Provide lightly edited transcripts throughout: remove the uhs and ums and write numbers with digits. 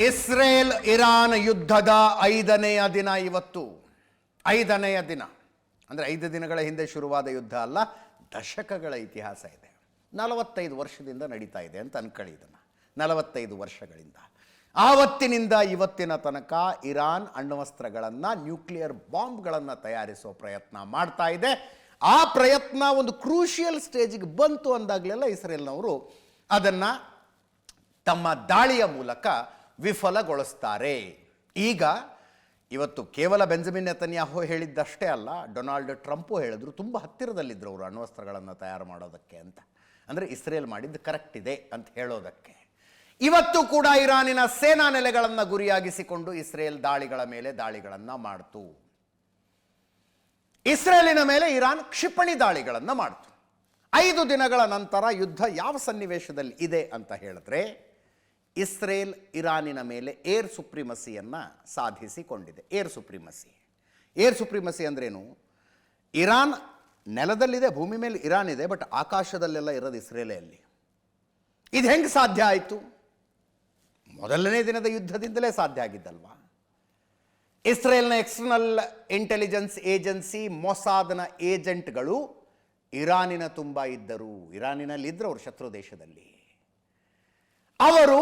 Israel Iran ಯುದ್ಧದ 5ನೆಯ ದಿನ ಇವತ್ತು. 5ನೆಯ ದಿನ ಅಂದರೆ 5 ದಿನಗಳ ಹಿಂದೆ ಶುರುವಾದ ಯುದ್ಧ ಅಲ್ಲ, ದಶಕಗಳ ಇತಿಹಾಸ ಇದೆ. 45 ವರ್ಷದಿಂದ ನಡೀತಾ ಇದೆ ಅಂತ ಅನ್ಕೊಳ್ಳಿ ಇದನ್ನು. 45 ವರ್ಷಗಳಿಂದ ಆವತ್ತಿನಿಂದ ಇವತ್ತಿನ ತನಕ ಇರಾನ್ ಅಣ್ವಸ್ತ್ರಗಳನ್ನು, ನ್ಯೂಕ್ಲಿಯರ್ ಬಾಂಬ್ಗಳನ್ನು ತಯಾರಿಸೋ ಪ್ರಯತ್ನ ಮಾಡ್ತಾ ಇದೆ. ಆ ಪ್ರಯತ್ನ ಒಂದು ಕ್ರೂಷಿಯಲ್ ಸ್ಟೇಜಿಗೆ ಬಂತು ಅಂದಾಗಲೆಲ್ಲ ಇಸ್ರೇಲ್ನವರು ಅದನ್ನು ತಮ್ಮ ದಾಳಿಯ ಮೂಲಕ ವಿಫಲಗೊಳಿಸ್ತಾರೆ. ಈಗ ಇವತ್ತು ಕೇವಲ ಬೆಂಜಮಿನ್ ನೆತನ್ಯಾಹು ಹೇಳಿದ್ದಷ್ಟೇ ಅಲ್ಲ, ಡೊನಾಲ್ಡ್ ಟ್ರಂಪು ಹೇಳಿದ್ರು, ತುಂಬ ಹತ್ತಿರದಲ್ಲಿದ್ದರು ಅವರು ಅಣ್ವಸ್ತ್ರಗಳನ್ನು ತಯಾರು ಮಾಡೋದಕ್ಕೆ ಅಂತ. ಅಂದರೆ ಇಸ್ರೇಲ್ ಮಾಡಿದ್ದು ಕರೆಕ್ಟ್ ಇದೆ ಅಂತ ಹೇಳೋದಕ್ಕೆ. ಇವತ್ತು ಕೂಡ ಇರಾನಿನ ಸೇನಾ ನೆಲೆಗಳನ್ನು ಗುರಿಯಾಗಿಸಿಕೊಂಡು ಇಸ್ರೇಲ್ ದಾಳಿಗಳ ಮೇಲೆ ದಾಳಿಗಳನ್ನು ಮಾಡ್ತು. ಇಸ್ರೇಲಿನ ಮೇಲೆ ಇರಾನ್ ಕ್ಷಿಪಣಿ ದಾಳಿಗಳನ್ನು ಮಾಡ್ತು. 5 ದಿನಗಳ ನಂತರ ಯುದ್ಧ ಯಾವ ಸನ್ನಿವೇಶದಲ್ಲಿ ಇದೆ ಅಂತ ಹೇಳಿದ್ರೆ, ಇಸ್ರೇಲ್ ಇರಾನಿನ ಮೇಲೆ ಏರ್ ಸುಪ್ರಿಮಸಿಯನ್ನು ಸಾಧಿಸಿಕೊಂಡಿದೆ. ಏರ್ ಸುಪ್ರಿಮಸಿ ಅಂದ್ರೇನು? ಇರಾನ್ ನೆಲದಲ್ಲಿದೆ, ಭೂಮಿ ಮೇಲೆ ಇರಾನ್ ಇದೆ, ಬಟ್ ಆಕಾಶದಲ್ಲೆಲ್ಲ ಇರೋದು ಇಸ್ರೇಲೇ ಅಲ್ಲಿ. ಇದು ಹೆಂಗೆ ಸಾಧ್ಯ ಆಯಿತು? ಮೊದಲನೇ ದಿನದ ಯುದ್ಧದಿಂದಲೇ ಸಾಧ್ಯ ಆಗಿದ್ದಲ್ವಾ. ಇಸ್ರೇಲ್ನ ಎಕ್ಸ್ಟರ್ನಲ್ ಇಂಟೆಲಿಜೆನ್ಸ್ ಏಜೆನ್ಸಿ ಮೊಸಾದ್ನ ಏಜೆಂಟ್ಗಳು ಇರಾನಿನ ತುಂಬ ಇದ್ದರು. ಇರಾನಿನಲ್ಲಿದ್ದರು ಅವರು, ಶತ್ರು ದೇಶದಲ್ಲಿ. ಅವರು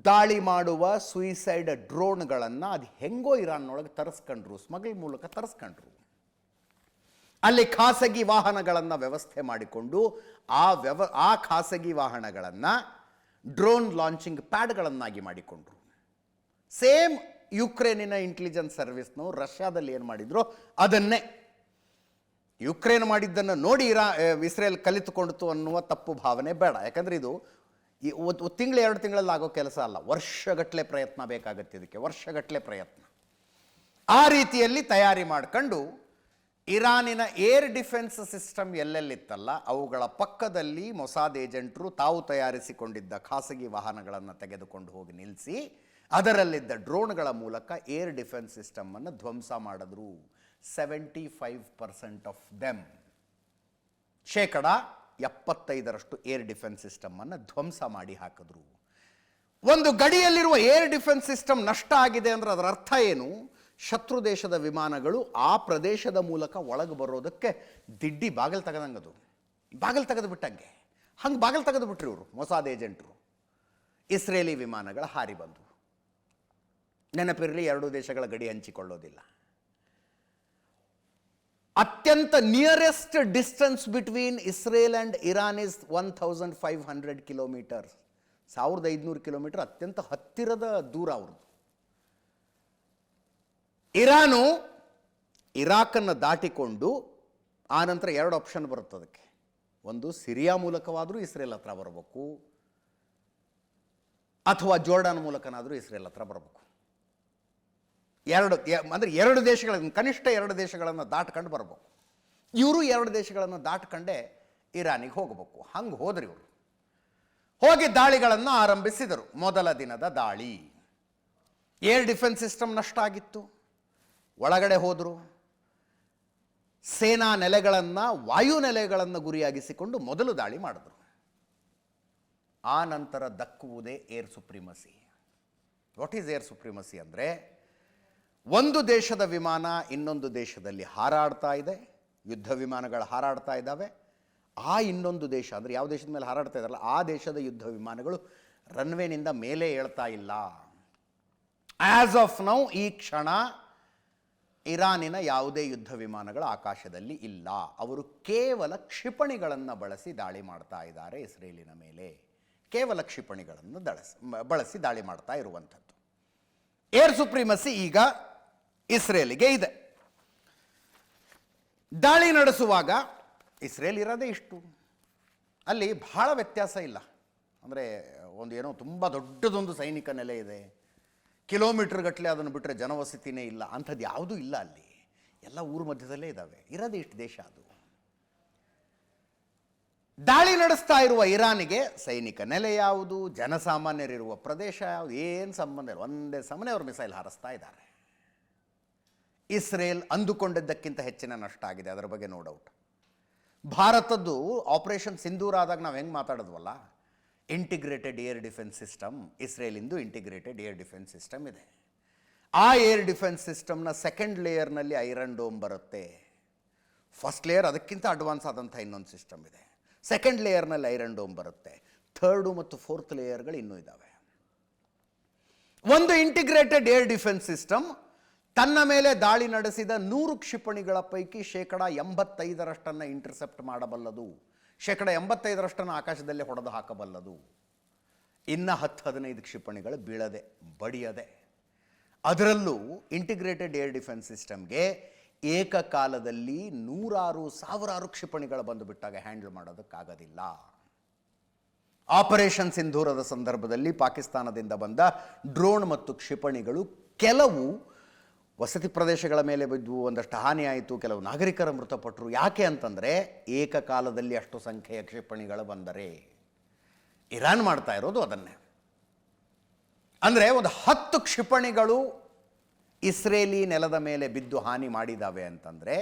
ದಾಳಿ ಮಾಡುವ ಸುಯಿಸೈಡ್ ಡ್ರೋನ್ಗಳನ್ನು ಅದು ಹೆಂಗೋ ಇರಾನ್ನೊಳಗೆ ತರಿಸ್ಕೊಂಡ್ರು, ಸ್ಮಗಲ್ ಮೂಲಕ ತರಿಸ್ಕೊಂಡ್ರು. ಅಲ್ಲಿ ಖಾಸಗಿ ವಾಹನಗಳನ್ನು ವ್ಯವಸ್ಥೆ ಮಾಡಿಕೊಂಡು ಆ ಖಾಸಗಿ ವಾಹನಗಳನ್ನು ಡ್ರೋನ್ ಲಾಂಚಿಂಗ್ ಪ್ಯಾಡ್ಗಳನ್ನಾಗಿ ಮಾಡಿಕೊಂಡ್ರು. ಸೇಮ್ ಯುಕ್ರೇನಿನ ಇಂಟೆಲಿಜೆನ್ಸ್ ಸರ್ವಿಸ್ನವರು ರಷ್ಯಾದಲ್ಲಿ ಏನು ಮಾಡಿದ್ರು ಅದನ್ನೇ ಯುಕ್ರೇನ್ ಮಾಡಿದ್ದನ್ನು ನೋಡಿ ಇಸ್ರೇಲ್ ಕಲಿತುಕೊಂಡಿತು ಅನ್ನುವ ತಪ್ಪು ಭಾವನೆ ಬೇಡ. ಯಾಕಂದರೆ ಇದು ತಿಂಗಳು 2 ತಿಂಗಳಲ್ಲಿ ಆಗೋ ಕೆಲಸ ಅಲ್ಲ, ವರ್ಷಗಟ್ಟಲೆ ಪ್ರಯತ್ನ ಬೇಕಾಗುತ್ತೆ ಇದಕ್ಕೆ, ವರ್ಷಗಟ್ಟಲೆ ಪ್ರಯತ್ನ. ಆ ರೀತಿಯಲ್ಲಿ ತಯಾರಿ ಮಾಡ್ಕೊಂಡು ಇರಾನಿನ ಏರ್ ಡಿಫೆನ್ಸ್ ಸಿಸ್ಟಮ್ ಎಲ್ಲೆಲ್ಲಿತ್ತಲ್ಲ ಅವುಗಳ ಪಕ್ಕದಲ್ಲಿ ಮೊಸಾದ್ ಏಜೆಂಟರು ತಾವು ತಯಾರಿಸಿಕೊಂಡಿದ್ದ ಖಾಸಗಿ ವಾಹನಗಳನ್ನು ತೆಗೆದುಕೊಂಡು ಹೋಗಿ ನಿಲ್ಲಿಸಿ ಅದರಲ್ಲಿದ್ದ ಡ್ರೋನ್ಗಳ ಮೂಲಕ ಏರ್ ಡಿಫೆನ್ಸ್ ಸಿಸ್ಟಮನ್ನು ಧ್ವಂಸ ಮಾಡಿದ್ರು. 75% ಆಫ್ ದೆಮ್, 75% ಏರ್ ಡಿಫೆನ್ಸ್ ಸಿಸ್ಟಮನ್ನು ಧ್ವಂಸ ಮಾಡಿ ಹಾಕಿದ್ರು. ಒಂದು ಗಡಿಯಲ್ಲಿರುವ ಏರ್ ಡಿಫೆನ್ಸ್ ಸಿಸ್ಟಮ್ ನಷ್ಟ ಆಗಿದೆ ಅಂದರೆ ಅದರ ಅರ್ಥ ಏನು? ಶತ್ರು ದೇಶದ ವಿಮಾನಗಳು ಆ ಪ್ರದೇಶದ ಮೂಲಕ ಒಳಗೆ ಬರೋದಕ್ಕೆ ದಿಡ್ಡಿ ಬಾಗಿಲು ತೆಗೆದಂಗದು, ಬಾಗಿಲು ತೆಗೆದು ಬಿಟ್ಟಂಗೆ. ಹಂಗೆ ಬಾಗಿಲು ತೆಗೆದು ಬಿಟ್ರಿ ಇವರು ಮೊಸಾದ್ ಏಜೆಂಟರು. ಇಸ್ರೇಲಿ ವಿಮಾನಗಳ ಹಾರಿ ಬಂದು, ನೆನಪಿರಲಿ 2 ದೇಶಗಳ ಗಡಿ ಹಂಚಿಕೊಳ್ಳೋದಿಲ್ಲ. ಅತ್ಯಂತ nearest distance between Israel and Iran is 1500 kilometres. 1500 kilometre ಅತ್ಯಂತ ಹತ್ತಿರದ ದೂರ ಅವ್ರದ್ದು. ಇರಾನು ಇರಾಕನ್ನು ದಾಟಿಕೊಂಡು ಆನಂತರ 2 ಆಪ್ಷನ್ ಬರುತ್ತೆ ಅದಕ್ಕೆ. ಒಂದು, ಸಿರಿಯಾ ಮೂಲಕವಾದರೂ ಇಸ್ರೇಲ್ ಹತ್ರ ಬರಬೇಕು, ಅಥವಾ ಜೋರ್ಡಾನ್ ಮೂಲಕನಾದರೂ ಇಸ್ರೇಲ್ ಹತ್ರ ಬರಬೇಕು. ಅಂದರೆ 2 ದೇಶಗಳನ್ನು, ಕನಿಷ್ಠ 2 ದೇಶಗಳನ್ನು ದಾಟ್ಕೊಂಡು ಬರಬೇಕು. ಇವರು 2 ದೇಶಗಳನ್ನು ದಾಟ್ಕೊಂಡೇ ಇರಾನಿಗೆ ಹೋಗಬೇಕು. ಹಂಗೆ ಹೋದ್ರಿ ಇವರು. ಹೋಗಿ ದಾಳಿಗಳನ್ನು ಆರಂಭಿಸಿದರು. ಮೊದಲ ದಿನದ ದಾಳಿ, ಏರ್ ಡಿಫೆನ್ಸ್ ಸಿಸ್ಟಮ್ ನಷ್ಟ ಆಗಿತ್ತು. ಒಳಗಡೆ ಹೋದರು. ಸೇನಾ ನೆಲೆಗಳನ್ನು, ವಾಯು ನೆಲೆಗಳನ್ನು ಗುರಿಯಾಗಿಸಿಕೊಂಡು ಮೊದಲು ದಾಳಿ ಮಾಡಿದ್ರು. ಆ ನಂತರ ದಕ್ಕುವುದೇ air supremacy. What is air supremacy ಅಂದರೆ, ಒಂದು ದೇಶದ ವಿಮಾನ ಇನ್ನೊಂದು ದೇಶದಲ್ಲಿ ಹಾರಾಡ್ತಾ ಇದೆ, ಯುದ್ಧ ವಿಮಾನಗಳು ಹಾರಾಡ್ತಾ ಇದ್ದಾವೆ. ಆ ಇನ್ನೊಂದು ದೇಶ ಅಂದರೆ ಯಾವ ದೇಶದ ಮೇಲೆ ಹಾರಾಡ್ತಾ ಇದ್ದಾರಲ್ಲ ಆ ದೇಶದ ಯುದ್ಧ ವಿಮಾನಗಳು ರನ್ವೇನಿಂದ ಮೇಲೆ ಏಳ್ತಾ ಇಲ್ಲ. ಆ್ಯಸ್ ಆಫ್ ನೌ, ಈ ಕ್ಷಣ ಇರಾನಿನ ಯಾವುದೇ ಯುದ್ಧ ವಿಮಾನಗಳು ಆಕಾಶದಲ್ಲಿ ಇಲ್ಲ. ಅವರು ಕೇವಲ ಕ್ಷಿಪಣಿಗಳನ್ನು ಬಳಸಿ ದಾಳಿ ಮಾಡ್ತಾ ಇದ್ದಾರೆ ಇಸ್ರೇಲಿನ ಮೇಲೆ. ಕೇವಲ ಕ್ಷಿಪಣಿಗಳನ್ನು ಬಳಸಿ ದಾಳಿ ಮಾಡ್ತಾ ಇರುವಂಥದ್ದು. ಏರ್ ಸುಪ್ರಿಮಸಿ ಈಗ ಇಸ್ರೇಲಿಗೆ ಇದೆ. ದಾಳಿ ನಡೆಸುವಾಗ ಇಸ್ರೇಲ್ ಇರೋದೇ ಇಷ್ಟು, ಅಲ್ಲಿ ಬಹಳ ವ್ಯತ್ಯಾಸ ಇಲ್ಲ. ಅಂದರೆ ಏನೋ ತುಂಬ ದೊಡ್ಡದೊಂದು ಸೈನಿಕ ನೆಲೆ ಇದೆ, ಕಿಲೋಮೀಟರ್ ಗಟ್ಟಲೆ ಅದನ್ನು ಬಿಟ್ಟರೆ ಜನವಸತಿನೇ ಇಲ್ಲ, ಅಂಥದ್ದು ಯಾವುದೂ ಇಲ್ಲ ಅಲ್ಲಿ. ಎಲ್ಲ ಊರ ಮಧ್ಯದಲ್ಲೇ ಇದ್ದಾವೆ. ಇರೋದೇ ಇಷ್ಟು ದೇಶ ಅದು. ದಾಳಿ ನಡೆಸ್ತಾ ಇರುವ ಇರಾನಿಗೆ ಸೈನಿಕ ನೆಲೆ ಯಾವುದು, ಜನಸಾಮಾನ್ಯರಿರುವ ಪ್ರದೇಶ ಯಾವುದು, ಏನು ಸಂಬಂಧ ಇಲ್ಲ. ಒಂದೇ ಸಮನೆ ಅವರು ಮಿಸೈಲ್ ಹಾರಿಸ್ತಾ ಇದ್ದಾರೆ. ಇಸ್ರೇಲ್ ಅಂದುಕೊಂಡಿದ್ದಕ್ಕಿಂತ ಹೆಚ್ಚಿನ ನಷ್ಟ ಆಗಿದೆ, ಅದರ ಬಗ್ಗೆ ನೋ ಡೌಟ್. ಭಾರತದ್ದು ಆಪರೇಷನ್ ಸಿಂಧೂರ್ ಆದಾಗ ನಾವು ಹೆಂಗೆ ಮಾತಾಡಿದ್ವಲ್ಲ, ಇಂಟಿಗ್ರೇಟೆಡ್ ಏರ್ ಡಿಫೆನ್ಸ್ ಸಿಸ್ಟಮ್, ಇಸ್ರೇಲಿಂದು ಇಂಟಿಗ್ರೇಟೆಡ್ ಏರ್ ಡಿಫೆನ್ಸ್ ಸಿಸ್ಟಮ್ ಇದೆ. ಆ ಏರ್ ಡಿಫೆನ್ಸ್ ಸಿಸ್ಟಮ್ನ ಸೆಕೆಂಡ್ ಲೇಯರ್ನಲ್ಲಿ ಐರನ್ ಡೋಮ್ ಬರುತ್ತೆ. ಫಸ್ಟ್ ಲೇಯರ್ ಅದಕ್ಕಿಂತ ಅಡ್ವಾನ್ಸ್ ಆದಂಥ ಇನ್ನೊಂದು ಸಿಸ್ಟಮ್ ಇದೆ. ಸೆಕೆಂಡ್ ಲೇಯರ್ನಲ್ಲಿ ಐರನ್ ಡೋಮ್ ಬರುತ್ತೆ. ಥರ್ಡು ಮತ್ತು ಫೋರ್ತ್ ಲೇಯರ್ಗಳು ಇನ್ನೂ ಇದ್ದಾವೆ. ಒಂದು ಇಂಟಿಗ್ರೇಟೆಡ್ ಏರ್ ಡಿಫೆನ್ಸ್ ಸಿಸ್ಟಮ್ ತನ್ನ ಮೇಲೆ ದಾಳಿ ನಡೆಸಿದ 100 ಕ್ಷಿಪಣಿಗಳ ಪೈಕಿ 85% ಇಂಟರ್ಸೆಪ್ಟ್ ಮಾಡಬಲ್ಲದು. 85% ಆಕಾಶದಲ್ಲೇ ಹೊಡೆದು ಹಾಕಬಲ್ಲದು. ಇನ್ನು 10-15 ಕ್ಷಿಪಣಿಗಳು ಬೀಳದೆ ಬಡಿಯದೆ. ಅದರಲ್ಲೂ ಇಂಟಿಗ್ರೇಟೆಡ್ ಏರ್ ಡಿಫೆನ್ಸ್ ಸಿಸ್ಟಮ್ಗೆ ಏಕಕಾಲದಲ್ಲಿ 100,000 ಕ್ಷಿಪಣಿಗಳು ಬಂದು ಬಿಟ್ಟಾಗ ಹ್ಯಾಂಡಲ್ ಮಾಡೋದಕ್ಕಾಗೋದಿಲ್ಲ. ಆಪರೇಷನ್ ಸಿಂಧೂರದ ಸಂದರ್ಭದಲ್ಲಿ ಪಾಕಿಸ್ತಾನದಿಂದ ಬಂದ ಡ್ರೋನ್ ಮತ್ತು ಕ್ಷಿಪಣಿಗಳು ಕೆಲವು ವಸತಿ ಪ್ರದೇಶಗಳ ಮೇಲೆ ಬಿದ್ದು ಒಂದಷ್ಟು ಹಾನಿ ಆಯಿತು, ಕೆಲವು ನಾಗರಿಕರ ಮೃತಪಟ್ಟರು. ಯಾಕೆ ಅಂತಂದರೆ ಏಕಕಾಲದಲ್ಲಿ ಅಷ್ಟು ಸಂಖ್ಯೆಯ ಕ್ಷಿಪಣಿಗಳು ಬಂದರೆ. ಇರಾನ್ ಮಾಡ್ತಾ ಇರೋದು ಅದನ್ನೇ. ಅಂದರೆ ಒಂದು 10 ಕ್ಷಿಪಣಿಗಳು ಇಸ್ರೇಲಿ ನೆಲದ ಮೇಲೆ ಬಿದ್ದು ಹಾನಿ ಮಾಡಿದ್ದಾವೆ ಅಂತಂದರೆ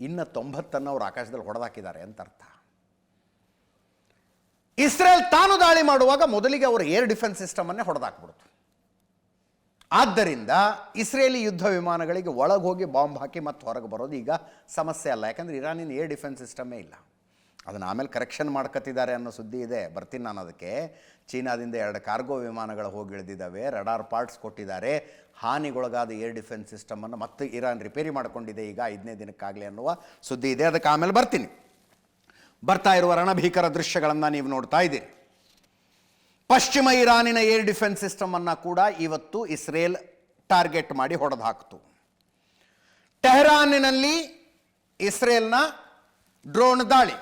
ಇನ್ನು 90 ಅವರು ಆಕಾಶದಲ್ಲಿ ಹೊಡೆದಾಕಿದ್ದಾರೆ ಅಂತ ಅರ್ಥ. ಇಸ್ರೇಲ್ ತಾನು ದಾಳಿ ಮಾಡುವಾಗ ಮೊದಲಿಗೆ ಅವರು ಏರ್ ಡಿಫೆನ್ಸ್ ಸಿಸ್ಟಮನ್ನೇ ಹೊಡೆದಾಕ್ಬಿಡ್ತು. ಆದ್ದರಿಂದ ಇಸ್ರೇಲಿ ಯುದ್ಧ ವಿಮಾನಗಳಿಗೆ ಒಳಗೆ ಹೋಗಿ ಬಾಂಬ್ ಹಾಕಿ ಮತ್ತೆ ಹೊರಗೆ ಬರೋದು ಈಗ ಸಮಸ್ಯೆ ಅಲ್ಲ. ಯಾಕಂದರೆ ಇರಾನಿನ ಏರ್ ಡಿಫೆನ್ಸ್ ಸಿಸ್ಟಮೇ ಇಲ್ಲ. ಅದನ್ನು ಆಮೇಲೆ ಕರೆಕ್ಷನ್ ಮಾಡ್ಕೊತಿದ್ದಾರೆ ಅನ್ನೋ ಸುದ್ದಿ ಇದೆ, ಬರ್ತೀನಿ ನಾನು ಅದಕ್ಕೆ. ಚೀನಾದಿಂದ 2 ಕಾರ್ಗೋ ವಿಮಾನಗಳು ಹೋಗಿ ಇಳಿದಿದ್ದಾವೆ, ರಡಾರ್ ಪಾರ್ಟ್ಸ್ ಕೊಟ್ಟಿದ್ದಾರೆ. ಹಾನಿಗೊಳಗಾದ ಏರ್ ಡಿಫೆನ್ಸ್ ಸಿಸ್ಟಮನ್ನು ಮತ್ತೆ ಇರಾನ್ ರಿಪೇರಿ ಮಾಡಿಕೊಂಡಿದೆ ಈಗ 5ನೇ ದಿನಕ್ಕಾಗಲಿ ಅನ್ನುವ ಸುದ್ದಿ ಇದೆ. ಅದಕ್ಕೆ ಆಮೇಲೆ ಬರ್ತೀನಿ. ಬರ್ತಾ ಇರುವ ರಣಭೀಕರ ದೃಶ್ಯಗಳನ್ನು ನೀವು ನೋಡ್ತಾ ಇದ್ದೀರಿ. ಪಶ್ಚಿಮ ಇರಾನಿನ ಏರ್ ಡಿಫೆನ್ಸ್ ಸಿಸ್ಟಮನ್ನು ಕೂಡ ಇವತ್ತು ಇಸ್ರೇಲ್ ಟಾರ್ಗೆಟ್ ಮಾಡಿ ಹೊಡೆದು ಹಾಕಿತು. ಟೆಹರಾನಿನಲ್ಲಿ ಇಸ್ರೇಲ್ನ ಡ್ರೋನ್ ದಾಳಿ.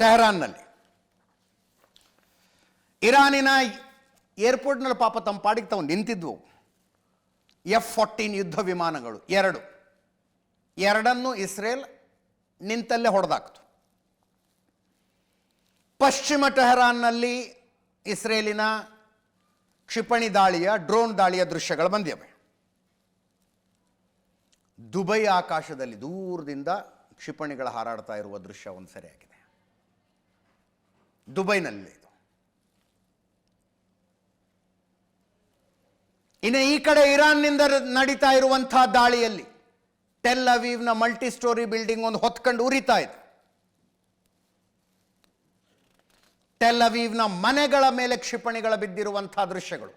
ಟೆಹರಾನ್ನಲ್ಲಿ ಇರಾನಿನ ಏರ್ಪೋರ್ಟ್ನಲ್ಲಿ ಪಾಪ ತಮ್ಮ ಪಾಡಿಗೆ ತಾವು ನಿಂತಿದ್ವು F-14 ಯುದ್ಧ ವಿಮಾನಗಳು ಎರಡನ್ನು ಇಸ್ರೇಲ್ ನಿಂತಲ್ಲೇ ಹೊಡೆದಾಕ್ತು. ಪಶ್ಚಿಮ ಟೆಹರಾನ್ನಲ್ಲಿ ಇಸ್ರೇಲಿನ ಕ್ಷಿಪಣಿ ದಾಳಿಯ ಡ್ರೋನ್ ದಾಳಿಯ ದೃಶ್ಯಗಳು ಬಂದಿವೆ. ದುಬೈ ಆಕಾಶದಲ್ಲಿ ದೂರದಿಂದ ಕ್ಷಿಪಣಿಗಳು ಹಾರಾಡ್ತಾ ಇರುವ ದೃಶ್ಯ ಒಂದು ಸರಿಯಾಗಿದೆ. ದುಬೈನಲ್ಲಿ ಇದು. ಇನ್ನು ಈ ಕಡೆ ಇರಾನ್ನಿಂದ ನಡೀತಾ ಇರುವಂತಹ ದಾಳಿಯಲ್ಲಿ ಟೆಲ್ ಅವೀವ್ನ ಮಲ್ಟಿ ಸ್ಟೋರಿ ಬಿಲ್ಡಿಂಗ್ ಒಂದು ಹೊತ್ಕೊಂಡು ಉರಿತಾ ಇದೆ. ಟೆಲ್ ಅವೀವ್ನ ಮನೆಗಳ ಮೇಲೆ ಕ್ಷಿಪಣಿಗಳ ಬಿದ್ದಿರುವಂತಹ ದೃಶ್ಯಗಳು.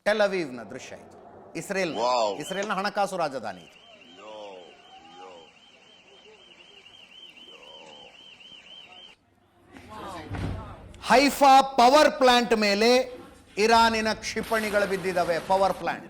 ಟೆಲ್ ಅವೀವ್ನ ದೃಶ್ಯ ಇದು. ಇಸ್ರೇಲ್ನ ಹಣಕಾಸು ರಾಜಧಾನಿ ಇದು. ಹೈಫಾ ಪವರ್ ಪ್ಲಾಂಟ್ ಮೇಲೆ ಇರಾನಿನ ಕ್ಷಿಪಣಿಗಳು ಬಿದ್ದಿದ್ದಾವೆ. Power plant.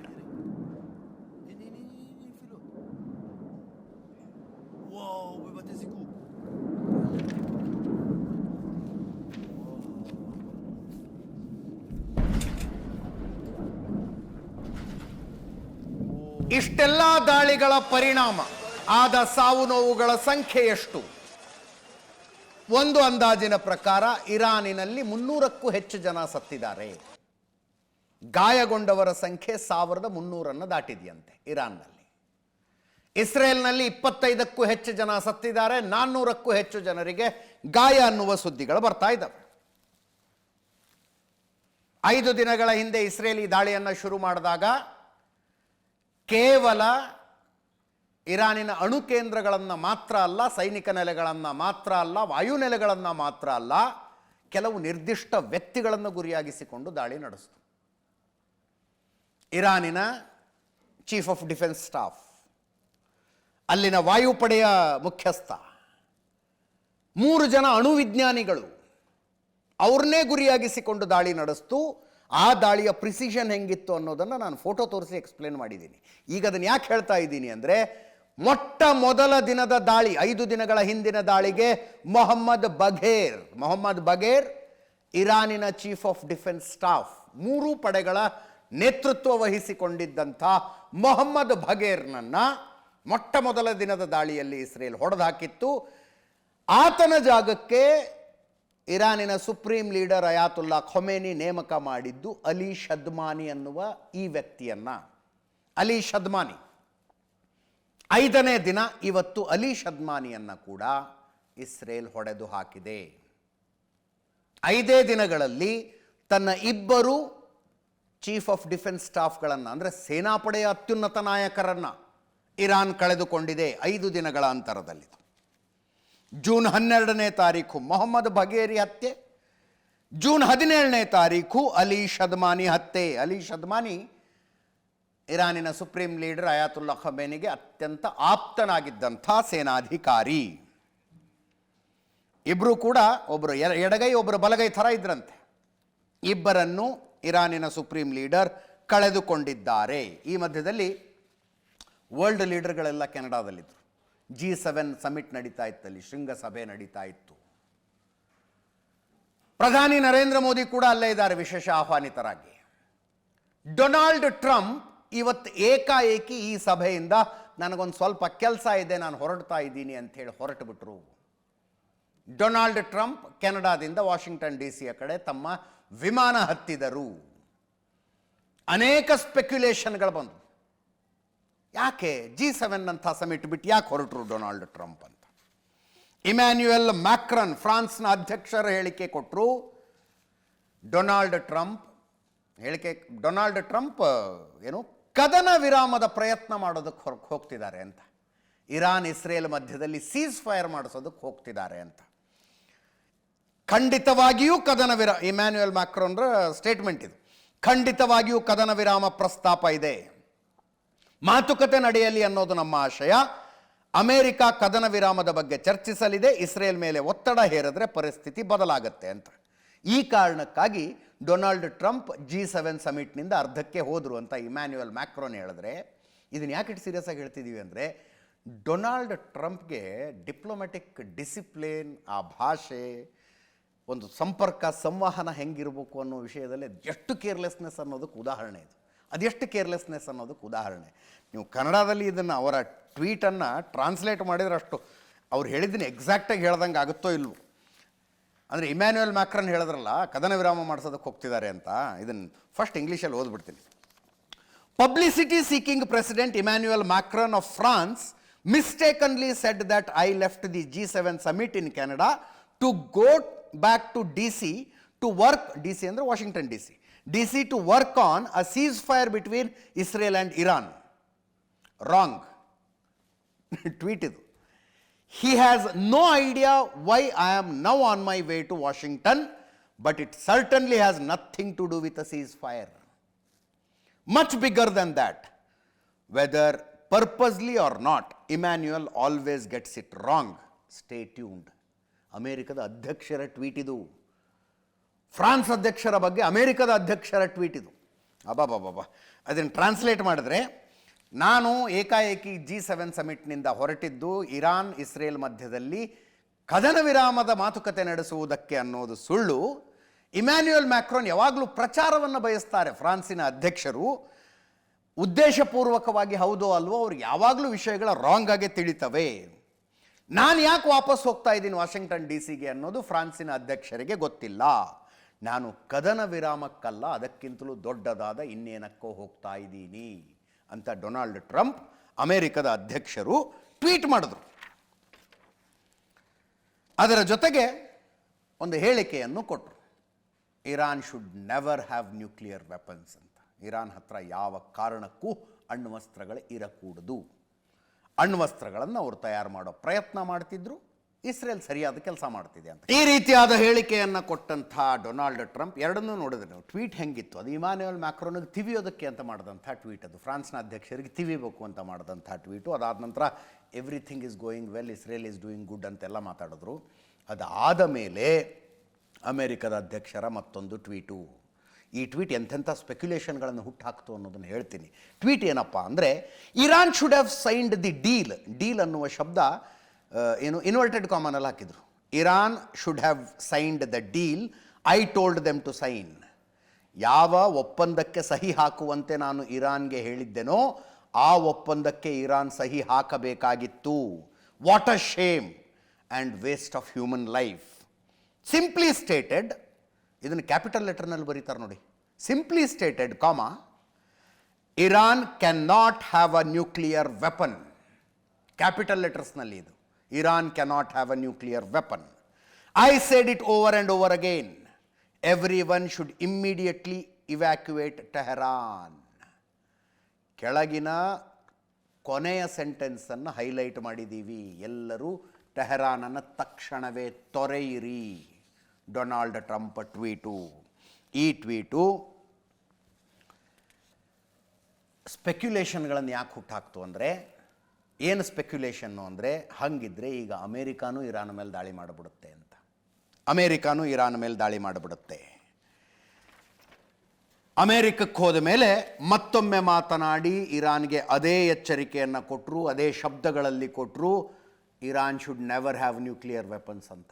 ಇಷ್ಟೆಲ್ಲ ದಾಳಿಗಳ ಪರಿಣಾಮ ಆದ ಸಾವು ನೋವುಗಳ ಸಂಖ್ಯೆ ಎಷ್ಟು? ಒಂದು ಅಂದಾಜಿನ ಪ್ರಕಾರ ಇರಾನಿನಲ್ಲಿ 300ಕ್ಕೂ ಹೆಚ್ಚು ಜನ ಸತ್ತಿದ್ದಾರೆ. ಗಾಯಗೊಂಡವರ ಸಂಖ್ಯೆ 1300 ದಾಟಿದೆಯಂತೆ ಇರಾನ್ನಲ್ಲಿ. ಇಸ್ರೇಲ್ನಲ್ಲಿ 25ಕ್ಕೂ ಹೆಚ್ಚು ಜನ ಸತ್ತಿದ್ದಾರೆ. 400ಕ್ಕೂ ಹೆಚ್ಚು ಜನರಿಗೆ ಗಾಯ ಅನ್ನುವ ಸುದ್ದಿಗಳು ಬರ್ತಾ ಇದ್ದಾವೆ. 5 ದಿನಗಳ ಹಿಂದೆ ಇಸ್ರೇಲಿ ದಾಳಿಯನ್ನು ಶುರು ಮಾಡಿದಾಗ ಕೇವಲ ಇರಾನಿನ ಅಣು ಕೇಂದ್ರಗಳನ್ನು ಮಾತ್ರ ಅಲ್ಲ, ಸೈನಿಕ ನೆಲೆಗಳನ್ನು ಮಾತ್ರ ಅಲ್ಲ, ವಾಯುನೆಲೆಗಳನ್ನು ಮಾತ್ರ ಅಲ್ಲ, ಕೆಲವು ನಿರ್ದಿಷ್ಟ ವ್ಯಕ್ತಿಗಳನ್ನು ಗುರಿಯಾಗಿಸಿಕೊಂಡು ದಾಳಿ ನಡೆಸಿತು. ಇರಾನಿನ ಚೀಫ್ ಆಫ್ ಡಿಫೆನ್ಸ್ ಸ್ಟಾಫ್, ಅಲ್ಲಿನ ವಾಯುಪಡೆಯ ಮುಖ್ಯಸ್ಥ, 3 ಜನ ಅಣುವಿಜ್ಞಾನಿಗಳು, ಅವ್ರನ್ನೇ ಗುರಿಯಾಗಿಸಿಕೊಂಡು ದಾಳಿ ನಡೆಸ್ತು. ಆ ದಾಳಿಯ ಪ್ರಿಸಿಷನ್ ಹೆಂಗಿತ್ತು ಅನ್ನೋದನ್ನು ನಾನು ಫೋಟೋ ತೋರಿಸಿ ಎಕ್ಸ್ಪ್ಲೇನ್ ಮಾಡಿದ್ದೀನಿ. ಈಗ ಅದನ್ನು ಯಾಕೆ ಹೇಳ್ತಾ ಇದ್ದೀನಿ ಅಂದರೆ, ಮೊಟ್ಟ ಮೊದಲ ದಿನದ ದಾಳಿ, 5 ದಿನಗಳ ಹಿಂದಿನ ದಾಳಿಗೆ ಮೊಹಮ್ಮದ್ ಬಘೇರ್ ಇರಾನಿನ ಚೀಫ್ ಆಫ್ ಡಿಫೆನ್ಸ್ ಸ್ಟಾಫ್, 3 ಪಡೆಗಳ ನೇತೃತ್ವ ವಹಿಸಿಕೊಂಡಿದ್ದಂಥ ಮೊಹಮ್ಮದ್ ಬಘೇರ್ನನ್ನ ಮೊಟ್ಟ ಮೊದಲ ದಿನದ ದಾಳಿಯಲ್ಲಿ ಇಸ್ರೇಲ್ ಹೊಡೆದು ಹಾಕಿತ್ತು. ಆತನ ಜಾಗಕ್ಕೆ ಇರಾನಿನ ಸುಪ್ರೀಂ ಲೀಡರ್ ಅಯಾತುಲ್ಲಾ ಖೊಮೇನಿ ನೇಮಕ ಮಾಡಿದ್ದು ಅಲಿ ಶದ್ಮಾನಿ ಅನ್ನುವ ಈ ವ್ಯಕ್ತಿಯನ್ನ. ಅಲಿ ಶದ್ಮಾನಿ 5ನೇ ದಿನ ಇವತ್ತು ಅಲಿ ಶದ್ಮಾನಿಯನ್ನ ಕೂಡ ಇಸ್ರೇಲ್ ಹೊಡೆದು ಹಾಕಿದೆ. 5 ದಿನಗಳಲ್ಲಿ ತನ್ನ 2 ಚೀಫ್ ಆಫ್ ಡಿಫೆನ್ಸ್ ಸ್ಟಾಫ್ಗಳನ್ನು, ಅಂದರೆ ಸೇನಾಪಡೆಯ ಅತ್ಯುನ್ನತ ನಾಯಕರನ್ನು ಇರಾನ್ ಕಳೆದುಕೊಂಡಿದೆ 5 ದಿನಗಳ ಅಂತರದಲ್ಲಿ. ಜೂನ್ 12ನೇ ತಾರೀಕು ಮೊಹಮ್ಮದ್ ಬಘೇರಿ ಹತ್ಯೆ, ಜೂನ್ 17ನೇ ತಾರೀಕು ಅಲಿ ಶದ್ಮಾನಿ ಹತ್ಯೆ. ಅಲಿ ಶದ್ಮಾನಿ ಇರಾನಿನ ಸುಪ್ರೀಂ ಲೀಡರ್ ಅಯಾತುಲ್ಲಾ ಖಮೇನಿಗೆ ಅತ್ಯಂತ ಆಪ್ತನಾಗಿದ್ದಂಥ ಸೇನಾಧಿಕಾರಿ. ಇಬ್ಬರು ಕೂಡ ಒಬ್ಬರು ಎಡಗೈ ಒಬ್ಬರು ಬಲಗೈ ಥರ ಇದ್ರಂತೆ. ಇಬ್ಬರನ್ನು ಇರಾನಿನ ಸುಪ್ರೀಂ ಲೀಡರ್ ಕಳೆದುಕೊಂಡಿದ್ದಾರೆ. ಈ ಮಧ್ಯದಲ್ಲಿ ವರ್ಲ್ಡ್ ಲೀಡರ್ಗಳೆಲ್ಲ ಕೆನಡಾದಲ್ಲಿದ್ದರು. G7 ಸಮಿಟ್ ನಡೀತಾ ಇತ್ತಲ್ಲಿ, ಶೃಂಗಸಭೆ ನಡೀತಾ ಇತ್ತು. ಪ್ರಧಾನಿ ನರೇಂದ್ರ ಮೋದಿ ಕೂಡ ಅಲ್ಲೇ ಇದ್ದಾರೆ ವಿಶೇಷ ಆಹ್ವಾನಿತರಾಗಿ. ಡೊನಾಲ್ಡ್ ಟ್ರಂಪ್ ಇವತ್ತು ಏಕಾಏಕಿ ಈ ಸಭೆಯಿಂದ ನನಗೊಂದು ಸ್ವಲ್ಪ ಕೆಲಸ ಇದೆ, ನಾನು ಹೊರಡ್ತಾ ಇದ್ದೀನಿ ಅಂಥೇಳಿ ಹೊರಟು ಬಿಟ್ರು. ಡೊನಾಲ್ಡ್ ಟ್ರಂಪ್ ಕೆನಡಾದಿಂದ ವಾಷಿಂಗ್ಟನ್ DC ಕಡೆ ತಮ್ಮ ವಿಮಾನ ಹತ್ತಿದರು. ಅನೇಕ ಸ್ಪೆಕ್ಯುಲೇಷನ್ಗಳು ಬಂದವು. ಯಾಕೆ G7 ಅಂತ ಸಮಿಟ್ ಬಿಟ್ಟು ಯಾಕೆ ಹೊರಟರು ಡೊನಾಲ್ಡ್ ಟ್ರಂಪ್ ಅಂತ. ಇಮ್ಯಾನ್ಯುಯಲ್ ಮ್ಯಾಕ್ರನ್ ಫ್ರಾನ್ಸ್ನ ಅಧ್ಯಕ್ಷರ ಹೇಳಿಕೆ ಕೊಟ್ಟರು. ಡೊನಾಲ್ಡ್ ಟ್ರಂಪ್ ಏನು ಕದನ ವಿರಾಮದ ಪ್ರಯತ್ನ ಮಾಡೋದಕ್ಕೆ ಹೋಗ್ತಿದ್ದಾರೆ ಅಂತ, ಇರಾನ್ ಇಸ್ರೇಲ್ ಮಧ್ಯದಲ್ಲಿ ಸೀಸ್ ಫೈರ್ ಮಾಡಿಸೋದಕ್ಕೆ ಹೋಗ್ತಿದ್ದಾರೆ ಅಂತ. ಖಂಡಿತವಾಗಿಯೂ ಇಮ್ಯಾನ್ಯುಯಲ್ ಮ್ಯಾಕ್ರೋನ್ರ ಸ್ಟೇಟ್ಮೆಂಟ್ ಇದು. ಖಂಡಿತವಾಗಿಯೂ ಕದನ ವಿರಾಮ ಪ್ರಸ್ತಾಪ ಇದೆ, ಮಾತುಕತೆ ನಡೆಯಲಿ ಅನ್ನೋದು ನಮ್ಮ ಆಶಯ. ಅಮೆರಿಕ ಕದನ ವಿರಾಮದ ಬಗ್ಗೆ ಚರ್ಚಿಸಲಿದೆ. ಇಸ್ರೇಲ್ ಮೇಲೆ ಒತ್ತಡ ಹೇರಿದ್ರೆ ಪರಿಸ್ಥಿತಿ ಬದಲಾಗುತ್ತೆ ಅಂತ. ಈ ಕಾರಣಕ್ಕಾಗಿ ಡೊನಾಲ್ಡ್ ಟ್ರಂಪ್ G7 ಸಮಿಟ್ನಿಂದ ಅರ್ಧಕ್ಕೆ ಹೋದರು ಅಂತ ಇಮ್ಯಾನ್ಯುಯಲ್ ಮ್ಯಾಕ್ರೋನ್ ಹೇಳಿದ್ರೆ, ಇದನ್ನು ಯಾಕೆ ಸೀರಿಯಸ್ ಆಗಿ ಹೇಳ್ತಿದ್ದೀವಿ ಅಂದರೆ, ಡೊನಾಲ್ಡ್ ಟ್ರಂಪ್ಗೆ ಡಿಪ್ಲೊಮ್ಯಾಟಿಕ್ ಡಿಸಿಪ್ಲಿನ್, ಆ ಭಾಷೆ, ಒಂದು ಸಂಪರ್ಕ ಸಂವಹನ ಹೆಂಗಿರಬೇಕು ಅನ್ನೋ ವಿಷಯದಲ್ಲಿ ಎಷ್ಟು ಕೇರ್ಲೆಸ್ನೆಸ್ ಅನ್ನೋದಕ್ಕೆ ಉದಾಹರಣೆ ಇದು. ಅದೆಷ್ಟು ಕೇರ್ಲೆಸ್ನೆಸ್ ಅನ್ನೋದಕ್ಕೆ ಉದಾಹರಣೆ. ನೀವು ಕನ್ನಡದಲ್ಲಿ ಇದನ್ನು ಅವರ ಟ್ವೀಟನ್ನು ಟ್ರಾನ್ಸ್ಲೇಟ್ ಮಾಡಿದರೆ ಅಷ್ಟು ಅವ್ರು ಹೇಳಿದ್ದನ್ನು ಎಕ್ಸಾಕ್ಟಾಗಿ ಹೇಳ್ದಂಗೆ ಆಗುತ್ತೋ ಇಲ್ವೋ. ಅಂದರೆ ಇಮ್ಯಾನ್ಯುಯಲ್ ಮ್ಯಾಕ್ರನ್ ಹೇಳಿದ್ರಲ್ಲ ಕದನ ವಿರಾಮ ಮಾಡಿಸೋದಕ್ಕೆ ಹೋಗ್ತಿದ್ದಾರೆ ಅಂತ, ಇದನ್ನು ಫಸ್ಟ್ ಇಂಗ್ಲೀಷಲ್ಲಿ ಓದ್ಬಿಡ್ತೀನಿ. Publicity seeking president Emmanuel Macron of France mistakenly said that I left the G7 summit in Canada to go back to DC to work, DC ಅಂದರೆ Washington DC to work on a ceasefire between Israel and Iran. Wrong. Tweet ಇದು. He has no idea why I am now on my way to Washington, but it certainly has nothing to do with a ceasefire. Much bigger than that. Whether purposely or not, Emmanuel always gets it wrong. Stay tuned. ಅಮೇರಿಕದ ಅಧ್ಯಕ್ಷರ tweet ಇದು. France ಅಧ್ಯಕ್ಷರ ಬಗ್ಗೆ ಅಮೇರಿಕದ ಅಧ್ಯಕ್ಷರ tweet ಇದು. ಅಬಾಬಾಬಾ, ಅದನ್ನು translate ಮಾಡಿದ್ರೆ, ನಾನು ಏಕಾಏಕಿ G7 ಸಮಿಟ್ನಿಂದ ಹೊರಟಿದ್ದು ಇರಾನ್ ಇಸ್ರೇಲ್ ಮಧ್ಯದಲ್ಲಿ ಕದನ ವಿರಾಮದ ಮಾತುಕತೆ ನಡೆಸುವುದಕ್ಕೆ ಅನ್ನೋದು ಸುಳ್ಳು. ಇಮ್ಯಾನ್ಯುಯಲ್ ಮ್ಯಾಕ್ರೋನ್ ಯಾವಾಗಲೂ ಪ್ರಚಾರವನ್ನು ಬಯಸ್ತಾರೆ. ಫ್ರಾನ್ಸಿನ ಅಧ್ಯಕ್ಷರು ಉದ್ದೇಶಪೂರ್ವಕವಾಗಿ ಹೌದೋ ಅಲ್ವೋ ಅವ್ರಿಗೆ ಯಾವಾಗಲೂ ವಿಷಯಗಳ ರಾಂಗ್ ಆಗೇ ತಿಳಿತವೆ. ನಾನು ಯಾಕೆ ವಾಪಸ್ ಹೋಗ್ತಾ ಇದ್ದೀನಿ ವಾಷಿಂಗ್ಟನ್ DCಗೆ ಅನ್ನೋದು ಫ್ರಾನ್ಸಿನ ಅಧ್ಯಕ್ಷರಿಗೆ ಗೊತ್ತಿಲ್ಲ. ನಾನು ಕದನ ವಿರಾಮಕ್ಕಲ್ಲ, ಅದಕ್ಕಿಂತಲೂ ದೊಡ್ಡದಾದ ಇನ್ನೇನಕ್ಕೋ ಹೋಗ್ತಾ ಇದ್ದೀನಿ ಅಂತ ಡೊನಾಲ್ಡ್ ಟ್ರಂಪ್ ಅಮೆರಿಕದ ಅಧ್ಯಕ್ಷರು ಟ್ವೀಟ್ ಮಾಡಿದ್ರು. ಅದರ ಜೊತೆಗೆ ಒಂದು ಹೇಳಿಕೆಯನ್ನು ಕೊಟ್ಟರು. Iran should never have nuclear weapons ಅಂತ. ಇರಾನ್ ಹತ್ರ ಯಾವ ಕಾರಣಕ್ಕೂ ಅಣ್ವಸ್ತ್ರಗಳು ಇರಕೂಡದು. ಅಣ್ವಸ್ತ್ರಗಳನ್ನು ಅವರು ತಯಾರು ಮಾಡೋ ಪ್ರಯತ್ನ ಮಾಡ್ತಿದ್ರು, ಇಸ್ರೇಲ್ ಸರಿಯಾದ ಕೆಲಸ ಮಾಡ್ತಿದೆ ಅಂತ ಈ ರೀತಿಯಾದ ಹೇಳಿಕೆಯನ್ನು ಕೊಟ್ಟಂಥ ಡೊನಾಲ್ಡ್ ಟ್ರಂಪ್ ಎರಡನ್ನೂ ನೋಡಿದ್ರೆ ನೀವು ಟ್ವೀಟ್ ಹೆಂಗಿತ್ತು. ಅದು ಇಮ್ಯಾನ್ಯುಯಲ್ ಮ್ಯಾಕ್ರೋನ್ಗೆ ತಿವಿಯೋದಕ್ಕೆ ಅಂತ ಮಾಡಿದಂಥ ಟ್ವೀಟ್, ಅದು ಫ್ರಾನ್ಸ್ನ ಅಧ್ಯಕ್ಷರಿಗೆ ತಿವಿಬೇಕು ಅಂತ ಮಾಡಿದಂಥ ಟ್ವೀಟು. ಅದಾದ ನಂತರ everything is going well, Israel is doing good ಅಂತೆಲ್ಲ ಮಾತಾಡಿದ್ರು. ಅದಾದ ಮೇಲೆ ಅಮೆರಿಕದ ಅಧ್ಯಕ್ಷರ ಮತ್ತೊಂದು ಟ್ವೀಟು. ಈ ಟ್ವೀಟ್ ಎಂತೆಂಥ ಸ್ಪೆಕ್ಯುಲೇಷನ್ಗಳನ್ನು ಹುಟ್ಟಾಕ್ತು ಅನ್ನೋದನ್ನು ಹೇಳ್ತೀನಿ. ಟ್ವೀಟ್ ಏನಪ್ಪ ಅಂದರೆ, Iran should have signed the deal ಅನ್ನುವ ಶಬ್ದ ಏನು ಇನ್ವರ್ಟೆಡ್ ಕಾಮನಲ್ಲಿ ಹಾಕಿದರು. Iran should have signed the deal I told them to sign. ಯಾವ ಒಪ್ಪಂದಕ್ಕೆ ಸಹಿ ಹಾಕುವಂತೆ ನಾನು ಇರಾನ್ಗೆ ಹೇಳಿದ್ದೆನೋ ಆ ಒಪ್ಪಂದಕ್ಕೆ ಇರಾನ್ ಸಹಿ ಹಾಕಬೇಕಾಗಿತ್ತು. What a shame and waste of human life. Simply stated, ಇದನ್ನು ಕ್ಯಾಪಿಟಲ್ ಲೆಟರ್ನಲ್ಲಿ ಬರೀತಾರೆ ನೋಡಿ. Simply stated, Iran can not have a nuclear weapon. Capital ಲೆಟರ್ಸ್ನಲ್ಲಿ ಇದು. Iran cannot have a nuclear weapon. I said it over and over again. Everyone should immediately evacuate Tehran. ಕೆಳಗಿನ ಕೊನೆಯ ಸೆಂಟೆನ್ಸನ್ನು highlight ಮಾಡಿದ್ದೀವಿ. ಎಲ್ಲರೂ ಟೆಹರಾನನ್ನು ತಕ್ಷಣವೇ ತೊರೆಯಿರಿ. Donald Trump tweet. ಈ ಟ್ವೀಟು ಸ್ಪೆಕ್ಯುಲೇಷನ್ಗಳನ್ನು ಯಾಕೆ ಹುಟ್ಟಾಕ್ತು ಅಂದರೆ, ಏನು ಸ್ಪೆಕ್ಯುಲೇಷನ್ನು ಅಂದರೆ, ಹಂಗಿದ್ರೆ ಈಗ ಅಮೇರಿಕಾನೂ ಇರಾನ್ ಮೇಲೆ ದಾಳಿ ಮಾಡಿಬಿಡುತ್ತೆ ಅಂತ. ಅಮೇರಿಕಾನೂ ಇರಾನ್ ಮೇಲೆ ದಾಳಿ ಮಾಡಿಬಿಡುತ್ತೆ. ಅಮೇರಿಕಕ್ಕೆ ಹೋದ ಮೇಲೆ ಮತ್ತೊಮ್ಮೆ ಮಾತನಾಡಿ ಇರಾನ್ಗೆ ಅದೇ ಎಚ್ಚರಿಕೆಯನ್ನು ಕೊಟ್ಟರು, ಅದೇ ಶಬ್ದಗಳಲ್ಲಿ ಕೊಟ್ಟರು, Iran should never have nuclear weapons ಅಂತ.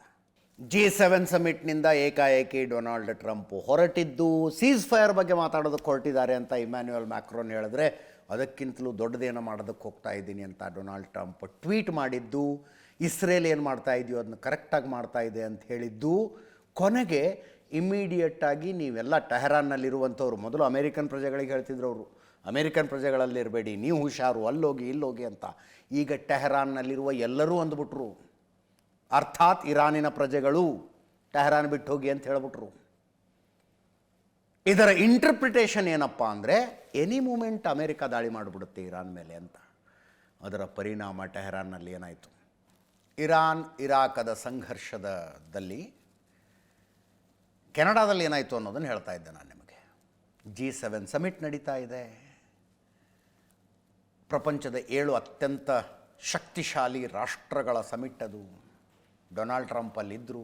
G7 ಸಮಿಟ್ನಿಂದ ಏಕಾಏಕಿ ಡೊನಾಲ್ಡ್ ಟ್ರಂಪ್ ಹೊರಟಿದ್ದು ಸೀಸ್ ಫೈರ್ ಬಗ್ಗೆ ಮಾತಾಡೋದಕ್ಕೆ ಹೊರಟಿದ್ದಾರೆ ಅಂತ ಇಮ್ಯಾನ್ಯುಯಲ್ ಮ್ಯಾಕ್ರೋನ್ ಹೇಳಿದ್ರೆ, ಅದಕ್ಕಿಂತಲೂ ದೊಡ್ಡದೇನೋ ಮಾಡೋದಕ್ಕೆ ಹೋಗ್ತಾ ಇದ್ದೀನಿ ಅಂತ ಡೊನಾಲ್ಡ್ ಟ್ರಂಪ್ ಟ್ವೀಟ್ ಮಾಡಿದ್ದು. ಇಸ್ರೇಲ್ ಏನು ಮಾಡ್ತಾ ಇದೆಯೋ ಅದನ್ನು ಕರೆಕ್ಟಾಗಿ ಮಾಡ್ತಾ ಇದೆ ಅಂತ ಹೇಳಿದ್ದು. ಕೊನೆಗೆ ಇಮಿಡಿಯೇಟಾಗಿ ನೀವೆಲ್ಲ ಟೆಹರಾನ್ನಲ್ಲಿರುವಂಥವ್ರು, ಮೊದಲು ಅಮೇರಿಕನ್ ಪ್ರಜೆಗಳಿಗೆ ಹೇಳ್ತಿದ್ರು ಅವರು, ಅಮೇರಿಕನ್ ಪ್ರಜೆಗಳಲ್ಲಿರಬೇಡಿ, ನೀವು ಹುಷಾರು, ಅಲ್ಲೋಗಿ ಇಲ್ಲೋಗಿ ಅಂತ. ಈಗ ಟೆಹರಾನ್ನಲ್ಲಿರುವ ಎಲ್ಲರೂ ಅಂದ್ಬಿಟ್ರು, ಅರ್ಥಾತ್ ಇರಾನಿನ ಪ್ರಜೆಗಳು ಟೆಹರಾನ್ ಬಿಟ್ಟು ಹೋಗಿ ಅಂತ ಹೇಳ್ಬಿಟ್ರು. ಇದರ ಇಂಟರ್ಪ್ರಿಟೇಷನ್ ಏನಪ್ಪ ಅಂದರೆ, ಎನಿ ಮೂಮೆಂಟ್ ಅಮೇರಿಕ ದಾಳಿ ಮಾಡಿಬಿಡುತ್ತೆ ಇರಾನ್ ಮೇಲೆ ಅಂತ. ಅದರ ಪರಿಣಾಮ ಟೆಹರಾನ್ನಲ್ಲಿ ಏನಾಯಿತು? ಇರಾನ್ ಇರಾಕದ ಸಂಘರ್ಷದಲ್ಲಿ ಕೆನಡಾದಲ್ಲಿ ಏನಾಯಿತು ಅನ್ನೋದನ್ನು ಹೇಳ್ತಾ ಇದ್ದೆ ನಾನು ನಿಮಗೆ. G7 ಸಮಿಟ್ ನಡೀತಾ ಇದೆ. ಪ್ರಪಂಚದ 7 ಅತ್ಯಂತ ಶಕ್ತಿಶಾಲಿ ರಾಷ್ಟ್ರಗಳ ಸಮಿಟ್ ಅದು. ಡೊನಾಲ್ಡ್ ಟ್ರಂಪ್ ಅಲ್ಲಿದ್ದರು,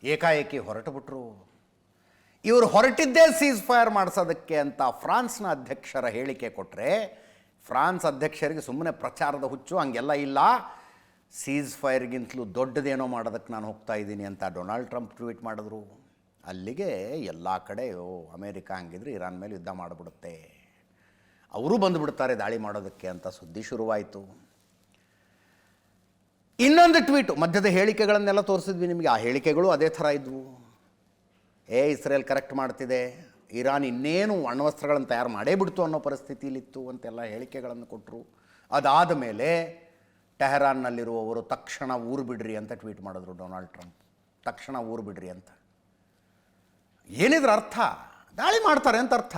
ಏಕಾಏಕಿ ಹೊರಟುಬಿಟ್ರು. ಇವರು ಹೊರಟಿದ್ದೇ ಸೀಸ್ ಫೈರ್ ಮಾಡಿಸೋದಕ್ಕೆ ಅಂತ ಫ್ರಾನ್ಸ್ನ ಅಧ್ಯಕ್ಷರ ಹೇಳಿಕೆ ಕೊಟ್ಟರೆ, ಫ್ರಾನ್ಸ್ ಅಧ್ಯಕ್ಷರಿಗೆ ಸುಮ್ಮನೆ ಪ್ರಚಾರದ ಹುಚ್ಚು, ಹಂಗೆಲ್ಲ ಇಲ್ಲ, ಸೀಸ್ ಫೈರ್ಗಿಂತಲೂ ದೊಡ್ಡದೇನೋ ಮಾಡೋದಕ್ಕೆ ನಾನು ಹೋಗ್ತಾ ಇದ್ದೀನಿ ಅಂತ ಡೊನಾಲ್ಡ್ ಟ್ರಂಪ್ ಟ್ವೀಟ್ ಮಾಡಿದ್ರು. ಅಲ್ಲಿಗೆ ಎಲ್ಲ ಕಡೆ ಅಮೇರಿಕ ಹಂಗಿದ್ರೆ ಇರಾನ್ ಮೇಲೆ ಯುದ್ಧ ಮಾಡಿಬಿಡುತ್ತೆ, ಅವರು ಬಂದುಬಿಡ್ತಾರೆ ದಾಳಿ ಮಾಡೋದಕ್ಕೆ ಅಂತ ಸುದ್ದಿ ಶುರುವಾಯಿತು. ಇನ್ನೊಂದು ಟ್ವೀಟು, ಮಧ್ಯದ ಹೇಳಿಕೆಗಳನ್ನೆಲ್ಲ ತೋರಿಸಿದ್ವಿ ನಿಮಗೆ, ಆ ಹೇಳಿಕೆಗಳು ಅದೇ ಥರ ಇದ್ವು. ಇಸ್ರೇಲ್ ಕರೆಕ್ಟ್ ಮಾಡ್ತಿದೆ, ಇರಾನ್ ಇನ್ನೇನು ಅಣ್ವಸ್ತ್ರಗಳನ್ನು ತಯಾರು ಮಾಡೇ ಬಿಡ್ತು ಅನ್ನೋ ಪರಿಸ್ಥಿತಿಲಿತ್ತು ಅಂತೆಲ್ಲ ಹೇಳಿಕೆಗಳನ್ನು ಕೊಟ್ಟರು. ಅದಾದ ಮೇಲೆ ಟೆಹರಾನ್ನಲ್ಲಿರುವವರು ತಕ್ಷಣ ಊರು ಬಿಡ್ರಿ ಅಂತ ಟ್ವೀಟ್ ಮಾಡಿದ್ರು ಡೊನಾಲ್ಡ್ ಟ್ರಂಪ್. ತಕ್ಷಣ ಊರು ಬಿಡ್ರಿ ಅಂತ. ಏನಿದ್ರ ಅರ್ಥ? ದಾಳಿ ಮಾಡ್ತಾರೆ ಅಂತ ಅರ್ಥ.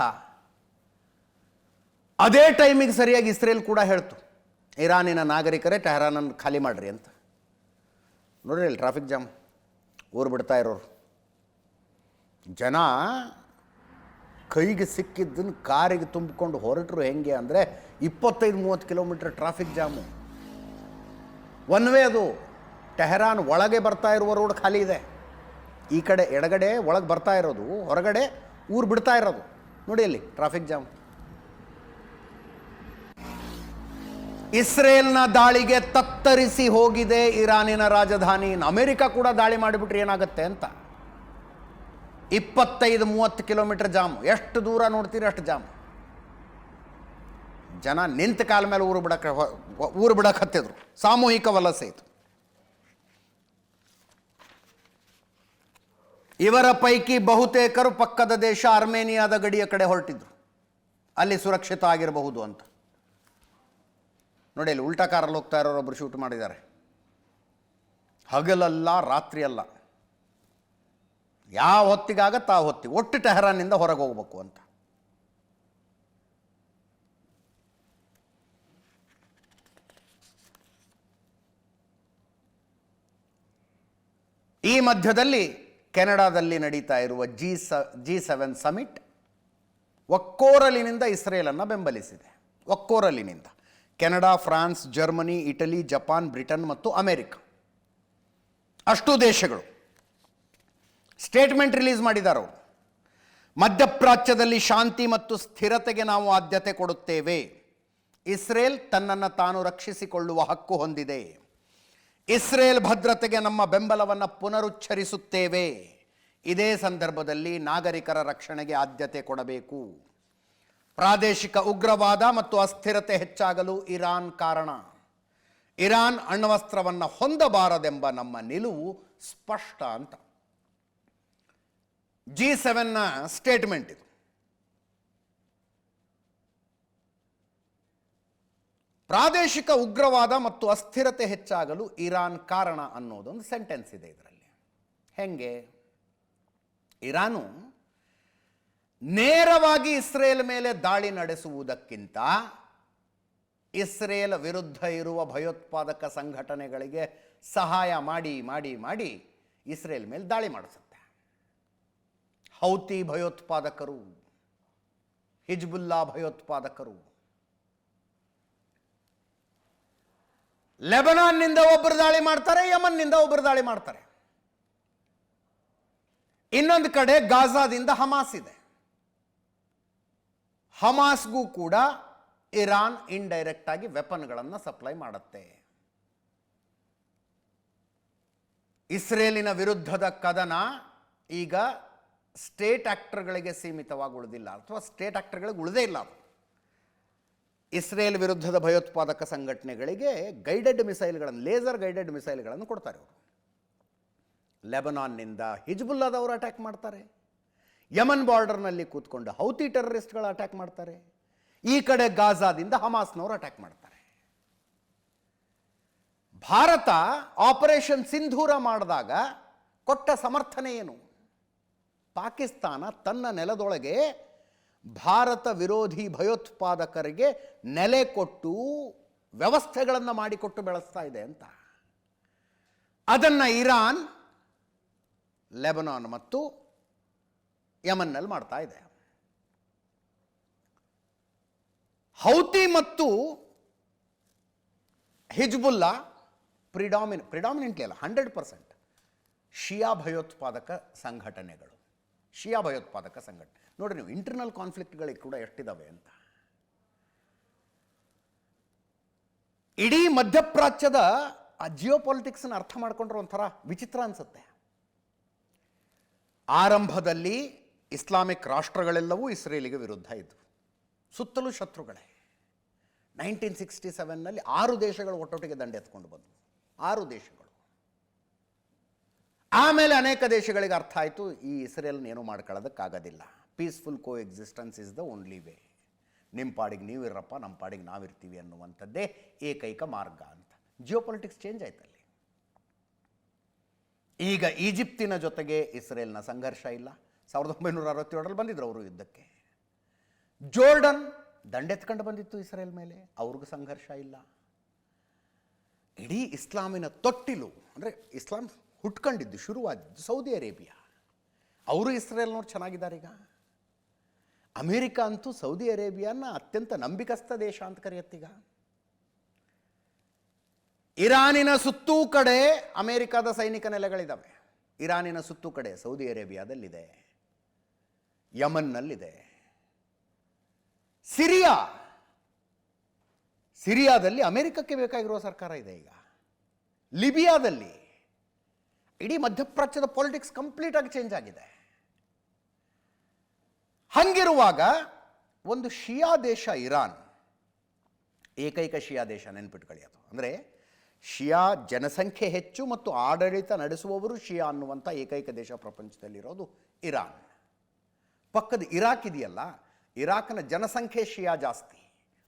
ಅದೇ ಟೈಮಿಗೆ ಸರಿಯಾಗಿ ಇಸ್ರೇಲ್ ಕೂಡ ಹೇಳ್ತು, ಇರಾನಿನ ನಾಗರಿಕರೇ ಟೆಹರಾನನ್ನು ಖಾಲಿ ಮಾಡಿರಿ ಅಂತ. ನೋಡ್ರಿ ಅಲ್ಲಿ ಟ್ರಾಫಿಕ್ ಜಾಮ್, ಊರು ಬಿಡ್ತಾ ಇರೋರು ಜನ ಕೈಗೆ ಸಿಕ್ಕಿದ್ದನ್ನು ಕಾರಿಗೆ ತುಂಬಿಕೊಂಡು ಹೊರಟರು. ಹೆಂಗೆ ಅಂದರೆ 25-30 kilometre traffic jam, one way ಅದು. ಟೆಹರಾನ್ ಒಳಗೆ ಬರ್ತಾ ಇರುವ ರೋಡ್ ಖಾಲಿ ಇದೆ, ಈ ಕಡೆ ಎಡಗಡೆ ಒಳಗೆ ಬರ್ತಾ ಇರೋದು, ಹೊರಗಡೆ ಊರು ಬಿಡ್ತಾ ಇರೋದು. ನೋಡಿ ಅಲ್ಲಿ ಟ್ರಾಫಿಕ್ ಜಾಮ್. ಇಸ್ರೇಲ್ನ ದಾಳಿಗೆ ತತ್ತರಿಸಿ ಹೋಗಿದೆ ಇರಾನಿನ ರಾಜಧಾನಿ. ಅಮೆರಿಕ ಕೂಡ ದಾಳಿ ಮಾಡಿಬಿಟ್ರೆ ಏನಾಗುತ್ತೆ ಅಂತ. 25-30 ಕಿಲೋಮೀಟರ್ ಜಾಮ್. ಎಷ್ಟು ದೂರ ನೋಡ್ತೀರಿ ಅಷ್ಟು ಜಾಮ್. ಜನ ನಿಂತ ಕಾಲ ಮೇಲೆ ಊರು ಬಿಡಕ್ಕೆ ಹತ್ತಿದ್ರು. ಸಾಮೂಹಿಕ ವಲಸೆ ಇದು. ಇವರ ಪೈಕಿ ಬಹುತೇಕರು ಪಕ್ಕದ ದೇಶ ಅರ್ಮೇನಿಯಾದ ಗಡಿಯ ಕಡೆ ಹೊರಟಿದ್ರು, ಅಲ್ಲಿ ಸುರಕ್ಷಿತ ಆಗಿರಬಹುದು ಅಂತ. ನೋಡಿ ಅಲ್ಲಿ ಉಲ್ಟಾ ಕಾರಲ್ಲಿ ಹೋಗ್ತಾ ಇರೋರೊಬ್ಬರು ಶೂಟ್ ಮಾಡಿದ್ದಾರೆ. ಹಗಲಲ್ಲ ರಾತ್ರಿ ಅಲ್ಲ, ಯಾವ ಹೊತ್ತಿಗಾಗತ್ತೆ ಆ ಹೊತ್ತಿಗೆ ಒಟ್ಟು ಟೆಹರಾನ್ನಿಂದ ಹೊರಗೆ ಹೋಗ್ಬೇಕು ಅಂತ. ಈ ಮಧ್ಯದಲ್ಲಿ ಕೆನಡಾದಲ್ಲಿ ನಡೀತಾ ಇರುವ G7 ಸಮಿಟ್ ಒಕ್ಕೊರಲಿನಿಂದ ಇಸ್ರೇಲನ್ನು ಬೆಂಬಲಿಸಿದೆ. ಒಕ್ಕೊರಲಿನಿಂದ Canada, France, Germany, Italy, Japan, Britain ಮತ್ತು ಅಮೆರಿಕ, ಅಷ್ಟು ದೇಶಗಳು ಸ್ಟೇಟ್ಮೆಂಟ್ ರಿಲೀಸ್ ಮಾಡಿದ್ದಾರೆ. ಅವರು ಮಧ್ಯಪ್ರಾಚ್ಯದಲ್ಲಿ ಶಾಂತಿ ಮತ್ತು ಸ್ಥಿರತೆಗೆ ನಾವು ಆದ್ಯತೆ ಕೊಡುತ್ತೇವೆ. ಇಸ್ರೇಲ್ ತನ್ನನ್ನು ತಾನು ರಕ್ಷಿಸಿಕೊಳ್ಳುವ ಹಕ್ಕು ಹೊಂದಿದೆ. ಇಸ್ರೇಲ್ ಭದ್ರತೆಗೆ ನಮ್ಮ ಬೆಂಬಲವನ್ನು ಪುನರುಚ್ಚರಿಸುತ್ತೇವೆ. ಇದೇ ಸಂದರ್ಭದಲ್ಲಿ ನಾಗರಿಕರ ರಕ್ಷಣೆಗೆ ಆದ್ಯತೆ ಕೊಡಬೇಕು. ಪ್ರಾದೇಶಿಕ ಉಗ್ರವಾದ ಮತ್ತು ಅಸ್ಥಿರತೆ ಹೆಚ್ಚಾಗಲು ಇರಾನ್ ಕಾರಣ. ಇರಾನ್ ಅಣ್ವಸ್ತ್ರವನ್ನು ಹೊಂದಬಾರದೆಂಬ ನಮ್ಮ ನಿಲುವು ಸ್ಪಷ್ಟ ಅಂತ G7ನ ಸ್ಟೇಟ್ಮೆಂಟ್ ಇದು. ಪ್ರಾದೇಶಿಕ ಉಗ್ರವಾದ ಮತ್ತು ಅಸ್ಥಿರತೆ ಹೆಚ್ಚಾಗಲು ಇರಾನ್ ಕಾರಣ ಅನ್ನೋದೊಂದು ಸೆಂಟೆನ್ಸ್ ಇದೆ ಇದರಲ್ಲಿ. ಹೆಂಗೆ? ಇರಾನು ನೇರವಾಗಿ ಇಸ್ರೇಲ್ ಮೇಲೆ ದಾಳಿ ನಡೆಸುವುದಕ್ಕಿಂತ ಇಸ್ರೇಲ್ ವಿರುದ್ಧ ಇರುವ ಭಯೋತ್ಪಾದಕ ಸಂಘಟನೆಗಳಿಗೆ ಸಹಾಯ ಮಾಡಿ ಮಾಡಿ ಮಾಡಿ ಇಸ್ರೇಲ್ ಮೇಲೆ ದಾಳಿ ಮಾಡಿಸುತ್ತೆ. ಹೌತಿ ಭಯೋತ್ಪಾದಕರು, ಹಿಜ್ಬುಲ್ಲಾ ಭಯೋತ್ಪಾದಕರು, ಲೆಬನಾನ್ನಿಂದ ಒಬ್ಬರು ದಾಳಿ ಮಾಡ್ತಾರೆ, ಯಮನ್ನಿಂದ ಒಬ್ಬರು ದಾಳಿ ಮಾಡ್ತಾರೆ. ಇನ್ನೊಂದು ಕಡೆ ಗಾಜಾದಿಂದ ಹಮಾಸ್ ಇದೆ. ಹಮಾಸ್ಗೂ ಕೂಡ ಇರಾನ್ ಇಂಡೈರೆಕ್ಟ್ ಆಗಿ ವೆಪನ್ಗಳನ್ನು ಸಪ್ಲೈ ಮಾಡುತ್ತೆ. ಇಸ್ರೇಲಿನ ವಿರುದ್ಧದ ಕದನ ಈಗ ಸ್ಟೇಟ್ ಆಕ್ಟರ್ಗಳಿಗೆ ಸೀಮಿತವಾಗಿ ಉಳಿದಿಲ್ಲ, ಅಥವಾ ಸ್ಟೇಟ್ ಆಕ್ಟರ್ಗಳಿಗೆ ಉಳಿದೇ ಇಲ್ಲ. ಅದು ಇಸ್ರೇಲ್ ವಿರುದ್ಧದ ಭಯೋತ್ಪಾದಕ ಸಂಘಟನೆಗಳಿಗೆ ಗೈಡೆಡ್ ಮಿಸೈಲ್ಗಳನ್ನು, ಲೇಸರ್ ಗೈಡೆಡ್ ಮಿಸೈಲ್ಗಳನ್ನು ಕೊಡ್ತಾರೆ ಅವರು. ಲೆಬನಾನ್ನಿಂದ ಹಿಜ್ಬುಲ್ಲಾದವರು ಅಟ್ಯಾಕ್ ಮಾಡ್ತಾರೆ, ಯಮನ್ ಬಾರ್ಡರ್ನಲ್ಲಿ ಕೂತ್ಕೊಂಡು ಹೌತಿ ಟೆರರಿಸ್ಟ್ಗಳು ಅಟ್ಯಾಕ್ ಮಾಡ್ತಾರೆ, ಈ ಕಡೆ ಗಾಜಾದಿಂದ ಹಮಾಸ್ನವರು ಅಟ್ಯಾಕ್ ಮಾಡ್ತಾರೆ. ಭಾರತ ಆಪರೇಷನ್ ಸಿಂಧೂರ ಮಾಡಿದಾಗ ಕೊಟ್ಟ ಸಮರ್ಥನೆ ಏನು? ಪಾಕಿಸ್ತಾನ ತನ್ನ ನೆಲದೊಳಗೆ ಭಾರತ ವಿರೋಧಿ ಭಯೋತ್ಪಾದಕರಿಗೆ ನೆಲೆ ಕೊಟ್ಟು ವ್ಯವಸ್ಥೆಗಳನ್ನು ಮಾಡಿಕೊಟ್ಟು ಬೆಳೆಸ್ತಾ ಇದೆ ಅಂತ. ಅದನ್ನು ಇರಾನ್ ಲೆಬನಾನ್ ಮತ್ತು ಯಮನ್ನಲ್ಲಿ ಮಾಡ್ತಾ ಇದೆ. ಹೌತಿ ಮತ್ತು ಹಿಜ್ಬುಲ್ಲಾ ಪ್ರಿಡಾಮಿನೆಂಟ್ಲಿ ಅಲ್ಲ, 100% ಶಿಯಾ ಭಯೋತ್ಪಾದಕ ಸಂಘಟನೆಗಳು. ಶಿಯಾ ಭಯೋತ್ಪಾದಕ ಸಂಘಟನೆ ನೋಡ್ರಿ, ನೀವು ಇಂಟರ್ನಲ್ ಕಾನ್ಫ್ಲಿಕ್ಟ್ಗಳಿಗೆ ಕೂಡ ಎಷ್ಟಿದ್ದಾವೆ ಅಂತ. ಇಡೀ ಮಧ್ಯಪ್ರಾಚ್ಯದ ಆ ಜಿಯೋಪಾಲಿಟಿಕ್ಸ್ನ ಅರ್ಥ ಮಾಡ್ಕೊಂಡ್ರೆ ಒಂಥರ ವಿಚಿತ್ರ ಅನ್ಸುತ್ತೆ. ಆರಂಭದಲ್ಲಿ ಇಸ್ಲಾಮಿಕ್ ರಾಷ್ಟ್ರಗಳೆಲ್ಲವೂ ಇಸ್ರೇಲಿಗೆ ವಿರುದ್ಧ ಇದ್ದವು, ಸುತ್ತಲೂ ಶತ್ರುಗಳೇ. 1967ನಲ್ಲಿ 6 ದೇಶಗಳು ಒಟ್ಟೊಟ್ಟಿಗೆ ದಂಡೆ ಎತ್ಕೊಂಡು ಬಂದವು, 6 ದೇಶಗಳು. ಆಮೇಲೆ ಅನೇಕ ದೇಶಗಳಿಗೆ ಅರ್ಥ ಆಯಿತು, ಈ ಇಸ್ರೇಲ್ನ ಏನೂ ಮಾಡ್ಕೊಳ್ಳೋದಕ್ಕಾಗೋದಿಲ್ಲ, peaceful coexistence is the only way, ನಿಮ್ಮ ಪಾಡಿಗೆ ನೀವು ಇರಪ್ಪ, ನಮ್ಮ ಪಾಡಿಗೆ ನಾವಿರ್ತೀವಿ ಅನ್ನುವಂಥದ್ದೇ ಏಕೈಕ ಮಾರ್ಗ ಅಂತ. ಜಿಯೋಪಾಲಿಟಿಕ್ಸ್ ಚೇಂಜ್ ಆಯ್ತಲ್ಲಿ. ಈಗ ಈಜಿಪ್ತಿನ ಜೊತೆಗೆ ಇಸ್ರೇಲ್ನ ಸಂಘರ್ಷ ಇಲ್ಲ, 1967ರಲ್ಲಿ ಬಂದಿದ್ರು ಅವರು ಯುದ್ಧಕ್ಕೆ. ಜೋರ್ಡನ್ ದಂಡೆತ್ಕೊಂಡು ಬಂದಿತ್ತು ಇಸ್ರೇಲ್ ಮೇಲೆ, ಅವ್ರಿಗೂ ಸಂಘರ್ಷ ಇಲ್ಲ. ಇಡೀ ಇಸ್ಲಾಮಿನ ತೊಟ್ಟಿಲು, ಅಂದರೆ ಇಸ್ಲಾಂ ಹುಟ್ಕೊಂಡಿದ್ದು, ಶುರುವಾದದ್ದು ಸೌದಿ ಅರೇಬಿಯಾ, ಅವರು ಇಸ್ರೇಲ್ನವ್ರು ಚೆನ್ನಾಗಿದ್ದಾರೆ. ಈಗ ಅಮೇರಿಕ ಅಂತೂ ಸೌದಿ ಅರೇಬಿಯಾನ ಅತ್ಯಂತ ನಂಬಿಕಸ್ಥ ದೇಶ ಅಂತ ಕರೆಯುತ್ತೀಗ. ಇರಾನಿನ ಸುತ್ತೂ ಕಡೆ ಅಮೇರಿಕಾದ ಸೈನಿಕ ನೆಲೆಗಳಿದ್ದಾವೆ, ಇರಾನಿನ ಸುತ್ತೂ ಕಡೆ ಸೌದಿ ಅರೇಬಿಯಾದಲ್ಲಿದೆ, ಯಮನ್ನಲ್ಲಿದೆ, ಸಿರಿಯಾದಲ್ಲಿ ಅಮೇರಿಕಕ್ಕೆ ಬೇಕಾಗಿರುವ ಸರ್ಕಾರ ಇದೆ. ಈಗ ಲಿಬಿಯಾದಲ್ಲಿ ಇಡೀ ಮಧ್ಯಪ್ರಾಚ್ಯದ ಪಾಲಿಟಿಕ್ಸ್ ಕಂಪ್ಲೀಟ್ ಆಗಿ ಚೇಂಜ್ ಆಗಿದೆ. ಹಂಗಿರುವಾಗ ಒಂದು ಶಿಯಾ ದೇಶ ಇರಾನ್, ಏಕೈಕ ಶಿಯಾ ದೇಶ, ನೆನ್ಪಿಟ್ಕೊಳ್ಳಿ ಅದು. ಅಂದರೆ ಶಿಯಾ ಜನಸಂಖ್ಯೆ ಹೆಚ್ಚು ಮತ್ತು ಆಡಳಿತ ನಡೆಸುವವರು ಶಿಯಾ ಅನ್ನುವಂಥ ಏಕೈಕ ದೇಶ ಪ್ರಪಂಚದಲ್ಲಿರೋದು ಇರಾನ್. ಪಕ್ಕದ ಇರಾಕ್ ಇದೆಯಲ್ಲ, ಇರಾಕ್ನ ಜನಸಂಖ್ಯೆ ಶಿಯಾ ಜಾಸ್ತಿ,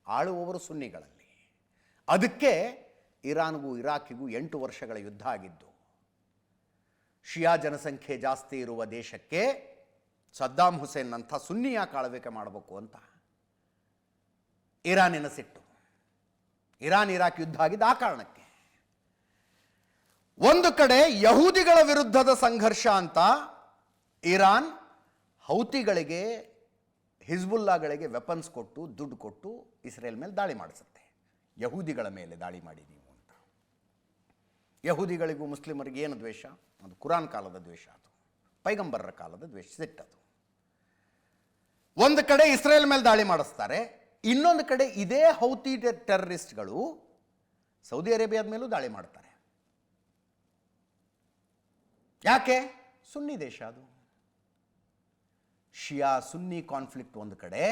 ಆಳುವವರು ಸುನ್ನಿಗಳಲ್ಲಿ. ಅದಕ್ಕೆ ಇರಾನ್ಗೂ ಇರಾಕಿಗೂ 8 ವರ್ಷಗಳ ಯುದ್ಧ ಆಗಿದ್ದು. ಶಿಯಾ ಜನಸಂಖ್ಯೆ ಜಾಸ್ತಿ ಇರುವ ದೇಶಕ್ಕೆ ಸದ್ದಾಂ ಹುಸೇನ್ ಅಂಥ ಸುನ್ನಿ ಯಾಕೆ ಆಳ್ವಿಕೆ ಮಾಡಬೇಕು ಅಂತ ಇರಾನಿನ ಸಿಟ್ಟು. ಇರಾನ್ ಇರಾಕ್ ಯುದ್ಧ ಆಗಿದ್ದು ಆ ಕಾರಣಕ್ಕೆ. ಒಂದು ಕಡೆ ಯಹೂದಿಗಳ ವಿರುದ್ಧದ ಸಂಘರ್ಷ ಅಂತ ಇರಾನ್ ಹೌತಿಗಳಿಗೆ, ಹಿಜ್ಬುಲ್ಲಾಗಳಿಗೆ ವೆಪನ್ಸ್ ಕೊಟ್ಟು, ದುಡ್ಡು ಕೊಟ್ಟು ಇಸ್ರೇಲ್ ಮೇಲೆ ದಾಳಿ ಮಾಡಿಸುತ್ತೆ. ಯಹೂದಿಗಳ ಮೇಲೆ ದಾಳಿ ಮಾಡಿ ನೀವು ಅಂತ. ಯಹೂದಿಗಳಿಗೂ ಮುಸ್ಲಿಮರಿಗೆ ಏನು ದ್ವೇಷ? ಅದು ಕುರಾನ್ ಕಾಲದ ದ್ವೇಷ, ಅದು ಪೈಗಂಬರರ ಕಾಲದ ದ್ವೇಷ, ಸಿಟ್ಟದು. ಒಂದು ಕಡೆ ಇಸ್ರೇಲ್ ಮೇಲೆ ದಾಳಿ ಮಾಡಿಸ್ತಾರೆ, ಇನ್ನೊಂದು ಕಡೆ ಇದೇ ಹೌತಿ ಟೆರರಿಸ್ಟ್ಗಳು ಸೌದಿ ಅರೇಬಿಯಾದ ಮೇಲೂ ದಾಳಿ ಮಾಡ್ತಾರೆ. ಯಾಕೆ? ಸುನ್ನಿ ದೇಶ ಅದು. ಶಿಯಾ ಸುನ್ನಿ ಕಾನ್ಫ್ಲಿಕ್ಟ್ ಒಂದು ಕಡೆ,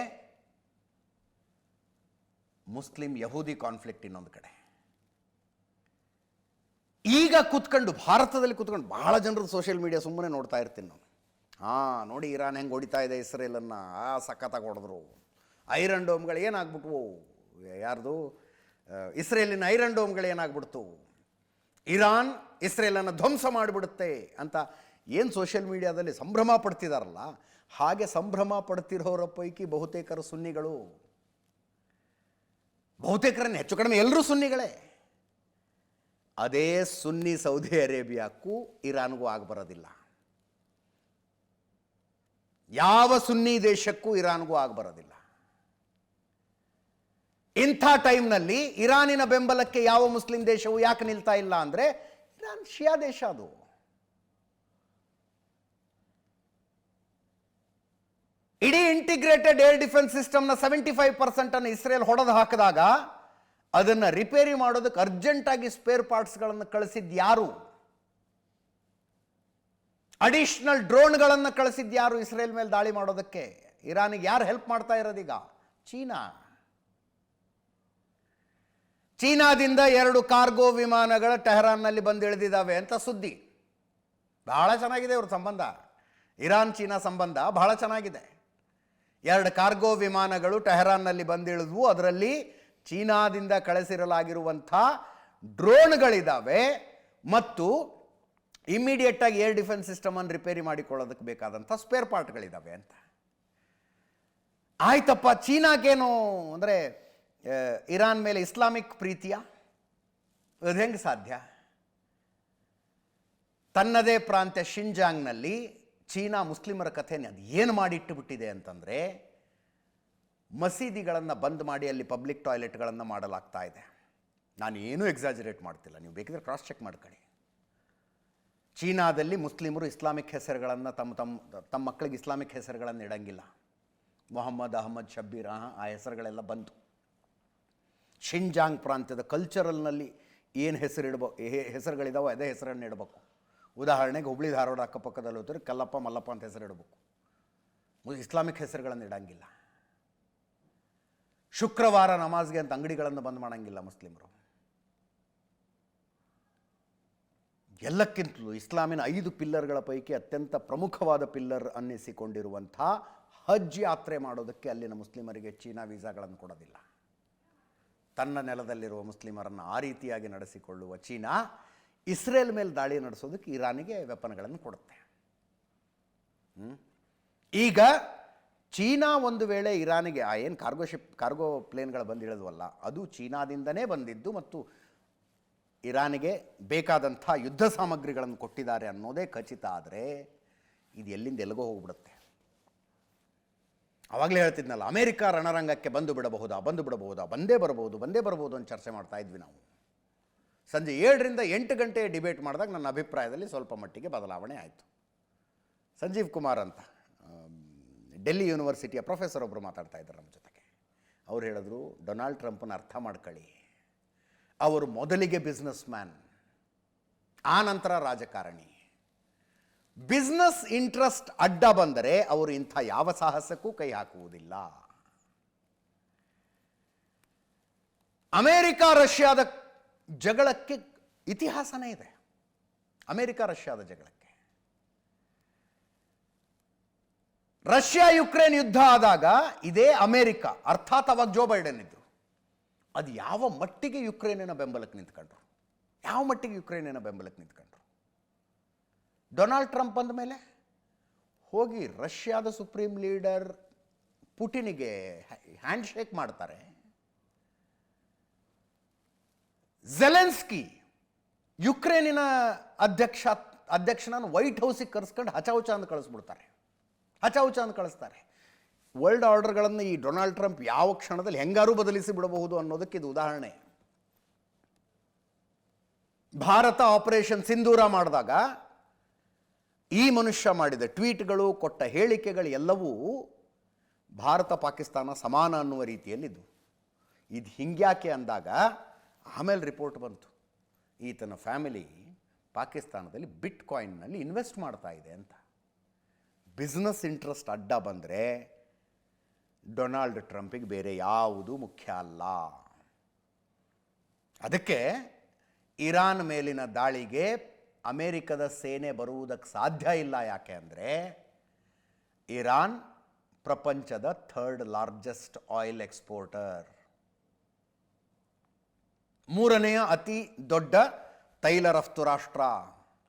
ಮುಸ್ಲಿಂ ಯಹೂದಿ ಕಾನ್ಫ್ಲಿಕ್ಟ್ ಇನ್ನೊಂದು ಕಡೆ. ಈಗ ಕೂತ್ಕೊಂಡು ಭಾರತದಲ್ಲಿ ಕೂತ್ಕೊಂಡು ಬಹಳ ಜನರು ಸೋಷಿಯಲ್ ಮೀಡಿಯಾ ಸುಮ್ಮನೆ ನೋಡ್ತಾ ಇರ್ತೀನಿ ನಾನು. ನೋಡಿ ಇರಾನ್ ಹೆಂಗೆ ಹೊಡಿತಾ ಇದೆ ಇಸ್ರೇಲನ್ನು, ಸಖತ್ತಾಗಿ ಹೊಡೆದ್ರು, ಐರನ್ ಡೋಮ್ಗಳು ಏನಾಗ್ಬಿಟ್ವು, ಯಾರ್ದು ಇಸ್ರೇಲಿನ ಐರನ್ ಡೋಮ್ಗಳು ಏನಾಗ್ಬಿಡ್ತು, ಇರಾನ್ ಇಸ್ರೇಲನ್ನು ಧ್ವಂಸ ಮಾಡಿಬಿಡುತ್ತೆ ಅಂತ ಏನು ಸೋಷಿಯಲ್ ಮೀಡಿಯಾದಲ್ಲಿ ಸಂಭ್ರಮ ಪಡ್ತಿದಾರಲ್ಲ, ಹಾಗೆ ಸಂಭ್ರಮ ಪಡ್ತಿರೋರ ಪೈಕಿ ಬಹುತೇಕರು ಸುನ್ನಿಗಳು. ಬಹುತೇಕರನ್ನು ಹೆಚ್ಚು ಕಡಿಮೆ ಎಲ್ಲರೂ ಸುನ್ನಿಗಳೇ. ಅದೇ ಸುನ್ನಿ ಸೌದಿ ಅರೇಬಿಯಾಕ್ಕೂ ಇರಾನ್ಗೂ ಆಗಬರೋದಿಲ್ಲ. ಯಾವ ಸುನ್ನಿ ದೇಶಕ್ಕೂ ಇರಾನ್ಗೂ ಆಗಬರೋದಿಲ್ಲ. ಇಂಥ ಟೈಮ್ನಲ್ಲಿ ಇರಾನಿನ ಬೆಂಬಲಕ್ಕೆ ಯಾವ ಮುಸ್ಲಿಂ ದೇಶವು ಯಾಕೆ ನಿಲ್ತಾ ಇಲ್ಲ ಅಂದರೆ, ಇರಾನ್ ಶಿಯಾ ದೇಶ. ಅದು ಇಡೀ ಇಂಟಿಗ್ರೇಟೆಡ್ ಏರ್ ಡಿಫೆನ್ಸ್ ಸಿಸ್ಟಮ್ನ 75% ಇಸ್ರೇಲ್ ಹೊಡೆದು ಹಾಕಿದಾಗ ಅದನ್ನು ರಿಪೇರಿ ಮಾಡೋದಕ್ಕೆ ಅರ್ಜೆಂಟಾಗಿ ಸ್ಪೇರ್ ಪಾರ್ಟ್ಸ್ಗಳನ್ನು ಕಳಿಸಿದ್ದು ಯಾರು? ಅಡಿಷನಲ್ ಡ್ರೋನ್ಗಳನ್ನು ಕಳಿಸಿದ್ದು ಯಾರು ಇಸ್ರೇಲ್ ಮೇಲೆ ದಾಳಿ ಮಾಡೋದಕ್ಕೆ? ಇರಾನಿಗೆ ಯಾರು ಹೆಲ್ಪ್ ಮಾಡ್ತಾ ಇರೋದೀಗ? ಚೀನಾ. ಚೀನಾದಿಂದ 2 ಕಾರ್ಗೋ ವಿಮಾನಗಳ ಟೆಹರಾನ್ನಲ್ಲಿ ಬಂದು ಇಳಿದಿದ್ದಾವೆ ಅಂತ ಸುದ್ದಿ. ಬಹಳ ಚೆನ್ನಾಗಿದೆ ಇವ್ರ ಸಂಬಂಧ, ಇರಾನ್ ಚೀನಾ ಸಂಬಂಧ ಬಹಳ ಚೆನ್ನಾಗಿದೆ. 2 ಕಾರ್ಗೋ ವಿಮಾನಗಳು ಟೆಹರಾನ್ನಲ್ಲಿ ಬಂದಿಳಿದ್ವು. ಅದರಲ್ಲಿ ಚೀನಾದಿಂದ ಕಳಿಸಿರಲಾಗಿರುವಂಥ ಡ್ರೋನ್ಗಳಿದ್ದಾವೆ ಮತ್ತು ಇಮ್ಮಿಡಿಯೇಟ್ ಆಗಿ ಏರ್ ಡಿಫೆನ್ಸ್ ಸಿಸ್ಟಮನ್ನು ರಿಪೇರಿ ಮಾಡಿಕೊಳ್ಳೋದಕ್ಕೆ ಬೇಕಾದಂಥ ಸ್ಪೇರ್ ಪಾರ್ಟ್ಗಳಿದ್ದಾವೆ ಅಂತ. ಆಯ್ತಪ್ಪ, ಚೀನಾಗೇನು ಅಂದರೆ ಇರಾನ್ ಮೇಲೆ ಇಸ್ಲಾಮಿಕ್ ಪ್ರೀತಿಯ? ಅದು ಹೆಂಗೆ ಸಾಧ್ಯ? ತನ್ನದೇ ಪ್ರಾಂತ್ಯ ಶಿಂಜಾಂಗ್ನಲ್ಲಿ ಚೀನಾ ಮುಸ್ಲಿಮರ ಕಥೆನೇ ಅದು ಏನು ಮಾಡಿಟ್ಟು ಬಿಟ್ಟಿದೆ ಅಂತಂದರೆ, ಮಸೀದಿಗಳನ್ನು ಬಂದ್ ಮಾಡಿ ಅಲ್ಲಿ ಪಬ್ಲಿಕ್ ಟಾಯ್ಲೆಟ್ಗಳನ್ನು ಮಾಡಲಾಗ್ತಾ ಇದೆ. ನಾನು ಏನೂ ಎಕ್ಸಾಜರೇಟ್ ಮಾಡ್ತಿಲ್ಲ, ನೀವು ಬೇಕಿದ್ರೆ ಕ್ರಾಸ್ ಚೆಕ್ ಮಾಡ್ಕೊಳ್ಳಿ. ಚೀನಾದಲ್ಲಿ ಮುಸ್ಲಿಮರು ಇಸ್ಲಾಮಿಕ್ ಹೆಸರುಗಳನ್ನು ತಮ್ಮ ಮಕ್ಕಳಿಗೆ ಇಸ್ಲಾಮಿಕ್ ಹೆಸರುಗಳನ್ನು ಇಡಂಗಿಲ್ಲ. ಮೊಹಮ್ಮದ್, ಅಹಮದ್, ಶಬ್ಬೀರ್ ಆ ಹೆಸರುಗಳೆಲ್ಲ ಬಂತು. ಶಿಂಜಾಂಗ್ ಪ್ರಾಂತ್ಯದ ಕಲ್ಚರಲ್ನಲ್ಲಿ ಏನು ಹೆಸರುಗಳಿದಾವೋ ಅದೇ ಹೆಸರನ್ನು ಇಡಬೇಕು. ಉದಾಹರಣೆಗೆ ಹುಬ್ಳಿ ಧಾರವಾಡ ಅಕ್ಕಪಕ್ಕದಲ್ಲಿ ಹೋದರೆ ಕಲ್ಲಪ್ಪ, ಮಲ್ಲಪ್ಪ ಅಂತ ಹೆಸರು ಇಡಬೇಕು. ಇಸ್ಲಾಮಿಕ್ ಹೆಸರುಗಳನ್ನು ಇಡಂಗಿಲ್ಲ. ಶುಕ್ರವಾರ ನಮಾಜ್ಗೆ ಅಂತ ಅಂಗಡಿಗಳನ್ನು ಬಂದ್ ಮಾಡೋಂಗಿಲ್ಲ ಮುಸ್ಲಿಮರು. ಎಲ್ಲಕ್ಕಿಂತಲೂ ಇಸ್ಲಾಮಿನ 5 ಪಿಲ್ಲರ್ಗಳ ಪೈಕಿ ಅತ್ಯಂತ ಪ್ರಮುಖವಾದ ಪಿಲ್ಲರ್ ಅನ್ನಿಸಿಕೊಂಡಿರುವಂಥ ಹಜ್ ಯಾತ್ರೆ ಮಾಡೋದಕ್ಕೆ ಅಲ್ಲಿನ ಮುಸ್ಲಿಮರಿಗೆ ಚೀನಾ ವೀಸಾಗಳನ್ನು ಕೊಡೋದಿಲ್ಲ. ತನ್ನ ನೆಲದಲ್ಲಿರುವ ಮುಸ್ಲಿಮರನ್ನು ಆ ರೀತಿಯಾಗಿ ನಡೆಸಿಕೊಳ್ಳುವ ಚೀನಾ ಇಸ್ರೇಲ್ ಮೇಲೆ ದಾಳಿ ನಡೆಸೋದಕ್ಕೆ ಇರಾನಿಗೆ ವೆಪನ್ಗಳನ್ನು ಕೊಡುತ್ತೆ. ಈಗ ಚೀನಾ ಒಂದು ವೇಳೆ ಇರಾನಿಗೆ ಏನು ಕಾರ್ಗೋ ಪ್ಲೇನ್ಗಳು ಬಂದು ಇಳಿದ್ವಲ್ಲ, ಅದು ಚೀನಾದಿಂದನೇ ಬಂದಿದ್ದು ಮತ್ತು ಇರಾನಿಗೆ ಬೇಕಾದಂಥ ಯುದ್ಧ ಸಾಮಗ್ರಿಗಳನ್ನು ಕೊಟ್ಟಿದ್ದಾರೆ ಅನ್ನೋದೇ ಖಚಿತ ಆದರೆ ಇದು ಎಲ್ಲಿಂದ ಎಲ್ಲಿಗೋ ಹೋಗ್ಬಿಡುತ್ತೆ. ಆವಾಗಲೇ ಹೇಳ್ತಿದ್ನಲ್ಲ, ಅಮೇರಿಕ ರಣರಂಗಕ್ಕೆ ಬಂದೇ ಬರಬಹುದು ಅಂತ ಚರ್ಚೆ ಮಾಡ್ತಾ ಇದ್ವಿ ನಾವು. ಸಂಜೆ 7ರಿಂದ 8 ಗಂಟೆ ಡಿಬೇಟ್ ಮಾಡಿದಾಗ ನನ್ನ ಅಭಿಪ್ರಾಯದಲ್ಲಿ ಸ್ವಲ್ಪ ಮಟ್ಟಿಗೆ ಬದಲಾವಣೆ ಆಯಿತು. ಸಂಜೀವ್ ಕುಮಾರ್ ಅಂತ ಡೆಲ್ಲಿ ಯೂನಿವರ್ಸಿಟಿಯ ಪ್ರೊಫೆಸರ್ ಒಬ್ಬರು ಮಾತಾಡ್ತಾ ಇದ್ದಾರೆ ನಮ್ಮ ಜೊತೆಗೆ. ಅವ್ರು ಹೇಳಿದ್ರು, ಡೊನಾಲ್ಡ್ ಟ್ರಂಪನ್ನು ಅರ್ಥ ಮಾಡ್ಕೊಳ್ಳಿ, ಅವರು ಮೊದಲಿಗೆ ಬಿಸ್ನೆಸ್ ಮ್ಯಾನ್, ಆ ನಂತರ ರಾಜಕಾರಣಿ. ಬಿಸ್ನೆಸ್ ಇಂಟ್ರೆಸ್ಟ್ ಅಡ್ಡ ಬಂದರೆ ಅವರು ಇಂಥ ಯಾವ ಸಾಹಸಕ್ಕೂ ಕೈ ಹಾಕುವುದಿಲ್ಲ. ಅಮೇರಿಕ ರಷ್ಯಾದ ಜಗಳಕ್ಕೆ ಇತಿಹಾಸನೇ ಇದೆ. ಅಮೇರಿಕ ರಷ್ಯಾದ ಜಗಳಕ್ಕೆ, ರಷ್ಯಾ ಯುಕ್ರೇನ್ ಯುದ್ಧ ಆದಾಗ ಇದೇ ಅಮೇರಿಕ, ಅರ್ಥಾತ್ ಅವಾಗ ಜೋ ಬೈಡೆನ್ ಇದ್ರು, ಅದು ಯಾವ ಮಟ್ಟಿಗೆ ಯುಕ್ರೇನಿನ ಬೆಂಬಲಕ್ಕೆ ನಿಂತ್ಕೊಂಡ್ರು, ಡೊನಾಲ್ಡ್ ಟ್ರಂಪ್ ಅಂದ ಮೇಲೆ ಹೋಗಿ ರಷ್ಯಾದ ಸುಪ್ರೀಂ ಲೀಡರ್ ಪುಟಿನಿಗೆ ಹ್ಯಾಂಡ್ ಶೇಕ್ ಮಾಡ್ತಾರೆ. ಝೆಲೆನ್ಸ್ಕಿ ಯುಕ್ರೇನಿನ ಅಧ್ಯಕ್ಷನನ್ನು ವೈಟ್ ಹೌಸಿಗೆ ಕರೆಸ್ಕೊಂಡು ಹಚಾವುಚ ಅಂತ ಕಳಿಸ್ತಾರೆ. ವರ್ಲ್ಡ್ ಆರ್ಡರ್ಗಳನ್ನು ಈ ಡೊನಾಲ್ಡ್ ಟ್ರಂಪ್ ಯಾವ ಕ್ಷಣದಲ್ಲಿ ಹೆಂಗಾರೂ ಬದಲಿಸಿ ಬಿಡಬಹುದು ಅನ್ನೋದಕ್ಕೆ ಇದು ಉದಾಹರಣೆ. ಭಾರತ ಆಪರೇಷನ್ ಸಿಂಧೂರ ಮಾಡಿದಾಗ ಈ ಮನುಷ್ಯ ಮಾಡಿದ ಟ್ವೀಟ್ಗಳು, ಕೊಟ್ಟ ಹೇಳಿಕೆಗಳು ಎಲ್ಲವೂ ಭಾರತ ಪಾಕಿಸ್ತಾನ ಸಮಾನ ಅನ್ನುವ ರೀತಿಯಲ್ಲಿದ್ದು. ಇದು ಹಿಂಗ್ಯಾಕೆ ಅಂದಾಗ ಆಮೇಲೆ ರಿಪೋರ್ಟ್ ಬಂತು, ಈತನ ಫ್ಯಾಮಿಲಿ ಪಾಕಿಸ್ತಾನದಲ್ಲಿ ಬಿಟ್ ಕಾಯಿನ್ನಲ್ಲಿ ಇನ್ವೆಸ್ಟ್ ಮಾಡ್ತಾ ಇದೆ ಅಂತ. ಬಿಸ್ನೆಸ್ ಇಂಟ್ರೆಸ್ಟ್ ಅಡ್ಡ ಬಂದರೆ ಡೊನಾಲ್ಡ್ ಟ್ರಂಪಿಗೆ ಬೇರೆ ಯಾವುದೂ ಮುಖ್ಯ ಅಲ್ಲ. ಅದಕ್ಕೆ ಇರಾನ್ ಮೇಲಿನ ದಾಳಿಗೆ ಅಮೇರಿಕದ ಸೇನೆ ಬರುವುದಕ್ಕೆ ಸಾಧ್ಯ ಇಲ್ಲ. ಯಾಕೆ ಅಂದರೆ ಇರಾನ್ ಪ್ರಪಂಚದ 3rd ಲಾರ್ಜೆಸ್ಟ್ ಆಯಿಲ್ ಎಕ್ಸ್ಪೋರ್ಟರ್. ಮೂರನೆಯ ಅತಿ ದೊಡ್ಡ ತೈಲ ರಫ್ತು ರಾಷ್ಟ್ರ